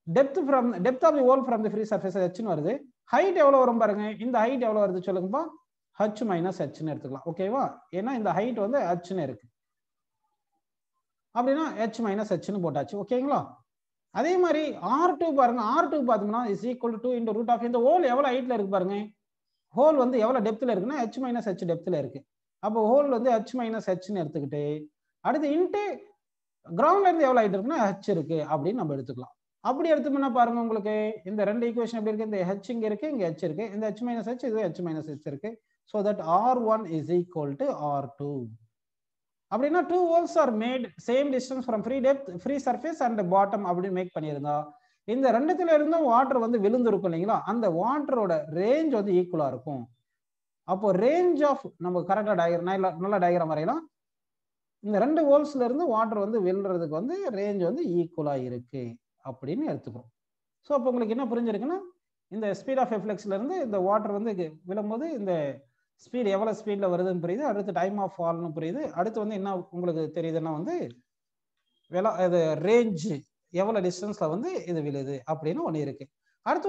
depth of the hole from the free surface ஹெச்னு வருது. ஹைட் எவ்வளவு வரும் பாருங்க. இந்த ஹைட் எவ்வளவு வருது சொல்லுங்கப்பா? ஹச் மைனஸ் ஹெச்னு எடுத்துக்கலாம். ஓகேவா? ஏன்னா இந்த ஹைட் வந்து ஹச்னு இருக்கு, அப்படின்னா ஹெச் மைனஸ் ஹெச்னு போட்டாச்சு. ஓகேங்களா? அதே மாதிரி R2 பாருங்க. R2 பார்த்தோம்னா is equal to 2 into root of இந்த ஹோல் எவ்வளவு ஹைட்ல இருக்கு பாருங்க. ஹோல் வந்து எவ்வளவு டெப்த்ல இருக்குன்னா ஹெச் மைனஸ் ஹெச் டெப்த்ல இருக்கு. அப்போ ஹோல் வந்து ஹெச் மைனஸ் ஹெச்னு எடுத்துக்கிட்டு அடுத்து இன்ட்டு கிரவுண்ட்ல இருந்து எவ்வளவு ஹைட் இருக்குன்னா ஹெச் இருக்கு அப்படின்னு நம்ம எடுத்துக்கலாம். அப்படி எடுத்தோம்னா பாருங்க உங்களுக்கு இந்த ரெண்டு ஈக்குவேஷன் எப்படி இருக்கு? இந்த ஹெச் இங்க இருக்கு, இங்க ஹெச் இருக்கு, இந்த ஹெச் மைனஸ் ஹெச், இது ஹெச் மைனஸ் ஹெச் இருக்கு. So that R1 is equal to R2. அப்படின்னா 2 holes are made same distance from free depth, free surface and bottom அப்படின்னு மேக் பண்ணியிருந்தா இந்த ரெண்டுத்துல இருந்தும் வாட்டர் வந்து விழுந்திருக்கும் இல்லைங்களா, அந்த வாட்டரோட ரேஞ்ச் வந்து ஈக்குவலா இருக்கும். அப்போ ரேஞ்ச் ஆஃப் நம்ம கரெக்டா டயக்ராம் நல்ல டயக்ராம் வரையலாம். இந்த ரெண்டு ஹோல்ஸ்ல இருந்து வாட்டர் வந்து விழுறதுக்கு வந்து ரேஞ்ச் வந்து ஈக்குவலா இருக்கு அப்படின்னு எடுத்துக்கிறோம். ஸோ அப்போ உங்களுக்கு என்ன புரிஞ்சிருக்குன்னா இந்த ஸ்பீட் ஆஃப் எஃப்ளெக்ஸ்ல இருந்து இந்த வாட்டர் வந்து விழும்போது இந்த ஸ்பீட் எவ்வளவு ஸ்பீட்ல வருதுன்னு புரியுது, அடுத்து டைம் ஆஃப் ஃபால்னு புரியுது, அடுத்து வந்து என்ன உங்களுக்கு தெரியுதுன்னா வந்து இது ரேஞ்ச் எவ்வளவு டிஸ்டன்ஸ்ல வந்து இது விழுது அப்படின்னு ஒன்று இருக்கு. அடுத்து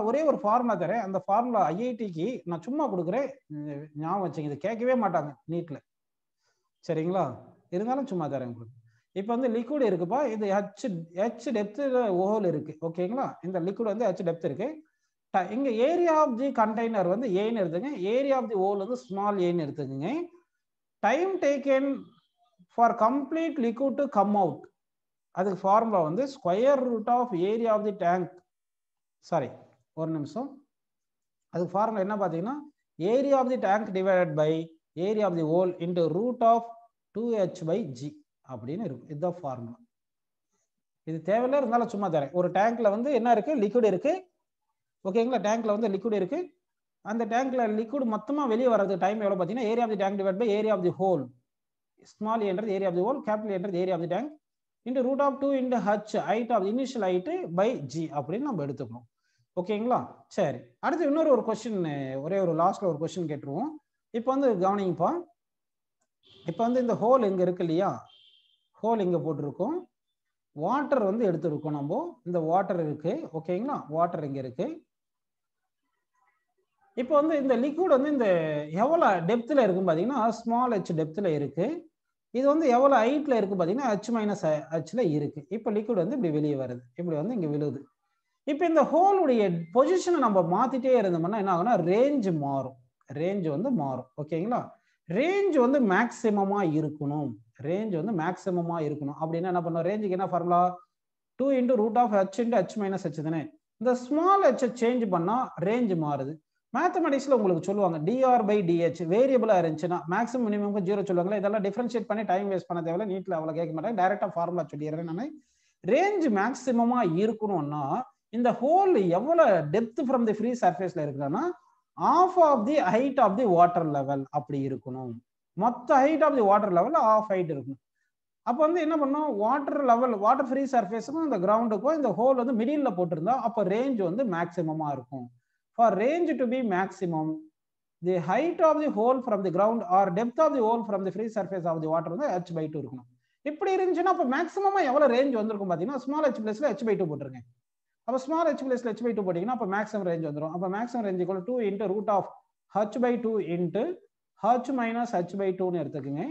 ஒரே ஒரு ஃபார்முலா தரேன். அந்த ஃபார்முலா ஐஐடிக்கு நான் சும்மா கொடுக்குறேன், ஞாபகம் வச்சுங்க. இது கேட்கவே மாட்டாங்க நீட்ல, சரிங்களா? இருந்தாலும் சும்மா தரேன் உங்களுக்கு. இப்போ வந்து லிக்விட் இருக்குப்பா, இது ஹெச் டெப்த் ஹோல் இருக்கு. ஓகேங்களா? இந்த லிக்விட் வந்து ஹெச் டெப்த் இருக்கு. இங்க ஏரியா ஆஃப் தி கண்டெய்னர் வந்து ஏன்னு எடுத்துங்க, ஏரியா ஆஃப் தி ஹோல் வந்து ஸ்மால் ஏன்னு எடுத்துக்கங்க. Time taken for complete liquid to come out, அதுக்கு ஃபார்முலா வந்து square root of area of the tank. Sorry, ஒரு நிமிஷம். அதுக்கு ஃபார்முலா என்ன பார்த்தீங்கன்னா area of the tank divided by area of the hole into root of 2h by g அப்படின்னு இருக்கும். இதுதான் ஃபார்முலா. இது தேவையில்லை, இருந்தாலும் சும்மா தரேன். ஒரு டேங்க்ல வந்து என்ன இருக்கு? லிக்விட் இருக்கு. ஓகேங்களா? டேங்க்ல வந்து லிக்விட் இருக்கு. அந்த டேங்க்ல லிக்விட் மொத்தமா வெளியே வர்றது டைம் எவ்வளவு பார்த்தீங்கன்னா area of the tank divide by area of the hole. Small ஏன்றது area of the hole, capital ஏன்றது area of the tank into root of 2 into h height of initial height by g அப்படின்னு நம்ம எடுத்துக்கணும். ஓகேங்களா? சரி, அடுத்து இன்னொரு question, ஒரே ஒரு லாஸ்ட்ல ஒரு கொஸ்டின் கேட்டுருவோம். இப்போ வந்து கவனிங்கப்பா. இப்போ வந்து இந்த ஹோல் இங்க இருக்கு இல்லையா, ஹோல் இங்க போட்டிருக்கோம், வாட்டர் வந்து எடுத்துருக்கோம் நம்ம. இந்த வாட்டர் இருக்கு. ஓகேங்களா? வாட்டர் இங்க இருக்கு. இப்போ வந்து இந்த லிக்விட் வந்து இந்த எவ்வளவு டெப்த்ல இருக்கு பாத்தீங்கன்னா ஸ்மால் h டெப்த்ல இருக்கு. இது வந்து எவ்வளவு ஹைட்ல இருக்கு பாத்தீங்கன்னா h மைனஸ் hல இருக்கு. இப்போ லிக்விட் வந்து இப்படி வெளியே வருது, இப்படி வந்து இங்க விழுது. இப்போ இந்த ஹோலுடைய பொசிஷனை நம்ம மாத்திட்டே இருந்தோம்னா என்ன ஆகும்னா ரேஞ்ச் மாறும், ரேஞ்ச் வந்து மாறும். ஓகேங்களா? ரேஞ்ச் வந்து மேக்சிமமா இருக்கணும், ரேஞ்ச் வந்து மேக்சிமமா இருக்கணும். அப்படின்னா என்ன பண்ணும்? ரேஞ்சுக்கு என்ன formula? 2 into root of h into h minus h தானே. இந்த ஸ்மால் h சேஞ்ச் பண்ணா ரேஞ்ச் மாறுது. மேத்தமெட்டிக்ஸ்ல உங்களுக்கு சொல்லுவாங்க dr பை dh வேரியபிளா இருந்துச்சுன்னா மேக்ஸிமம் மினிமம் 0 சொல்லுவாங்களா. இதெல்லாம் டிஃபரன்ஷியேட் பண்ணி டைம் வேஸ்ட் பண்ண தேவையில்ல, நீட்ல அவ்வளவு கேட்க மாட்டாங்க, டைரக்டா ஃபார்முலா சொல்லிடுறேன் நான். ரேஞ்ச் மேக்சிமமா இருக்கணும்னா இந்த ஹோல் எவ்வளவு டெப்த் ஃப்ரம் தி ஃப்ரீ சர்ஃபேஸ்ல இருக்குன்னா half of the height of the water level அப்படி இருக்கணும். மொத்த height of the water level half height இருக்கணும். அப்போ வந்து என்ன பண்ணோம், வாட்டர் லெவல், வாட்டர் ஃப்ரீ சர்ஃபேஸுக்கும் இந்த கிரவுண்டுக்கும் இந்த ஹோல் வந்து மிடில் போட்டிருந்தா அப்போ ரேஞ்ச் வந்து மேக்ஸிமமா இருக்கும். For range to be maximum, the height of the hole from the ground or depth of the hole from the free surface of the water வந்து h/2 இருக்கணும். இப்படி இருந்துச்சுன்னா அப்போ மேக்ஸிமமா எவ்வளவு ரேஞ்ச் வந்திருக்கும் பார்த்தீங்கன்னா, ஸ்மால் h பிளேஸ்ல h/2 போட்டுருங்க. அப்போ ஸ்மால் h பிளேஸ்ல h/2 போட்டீங்கன்னா அப்போ மேக்ஸிமம் ரேஞ்ச் வந்துடும். அப்போ maximum range equal 2 into root of h/2 into h minus h/2ன்னு எடுத்துக்கோங்க.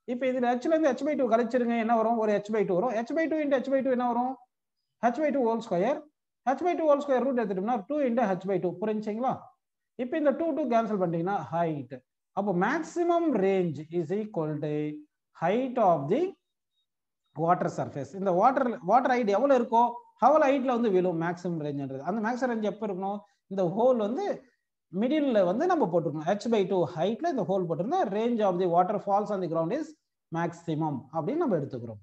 இப்போ இதில் ஹெச்ல இருந்து h/2 கழிச்சிருங்க, என்ன வரும், ஒரு h/2 வரும். h/2 இன்ட்டு h/2 என்ன வரும், h/2 whole square. h/2 whole square root எடுத்துட்டோம்னா 2 இன்ட்டு h/2. புரிஞ்சுங்களா? இப்போ இந்த 2 கேன்சல் பண்ணிட்டீங்கன்னா ஹைட். அப்போ maximum range is equal to height of the water surface. இந்த வாட்டர் ஹைட் எவ்வளவு இருக்கோ அவ்வளவு ஹைட்ல வந்து விழும் மேக்ஸிமம் ரேஞ்ச்ன்றது. அந்த மேக்ஸிமம் ரேஞ்ச் எப்போ இருக்கணும், இந்த ஹோல் வந்து மிடில் வந்து நம்ம போட்டுருக்கணும். h/2 ஹைட்ல இந்த ஹோல் போட்டிருந்தா range of the water falls on the ground is maximum அப்படின்னு நம்ம எடுத்துக்கிறோம்.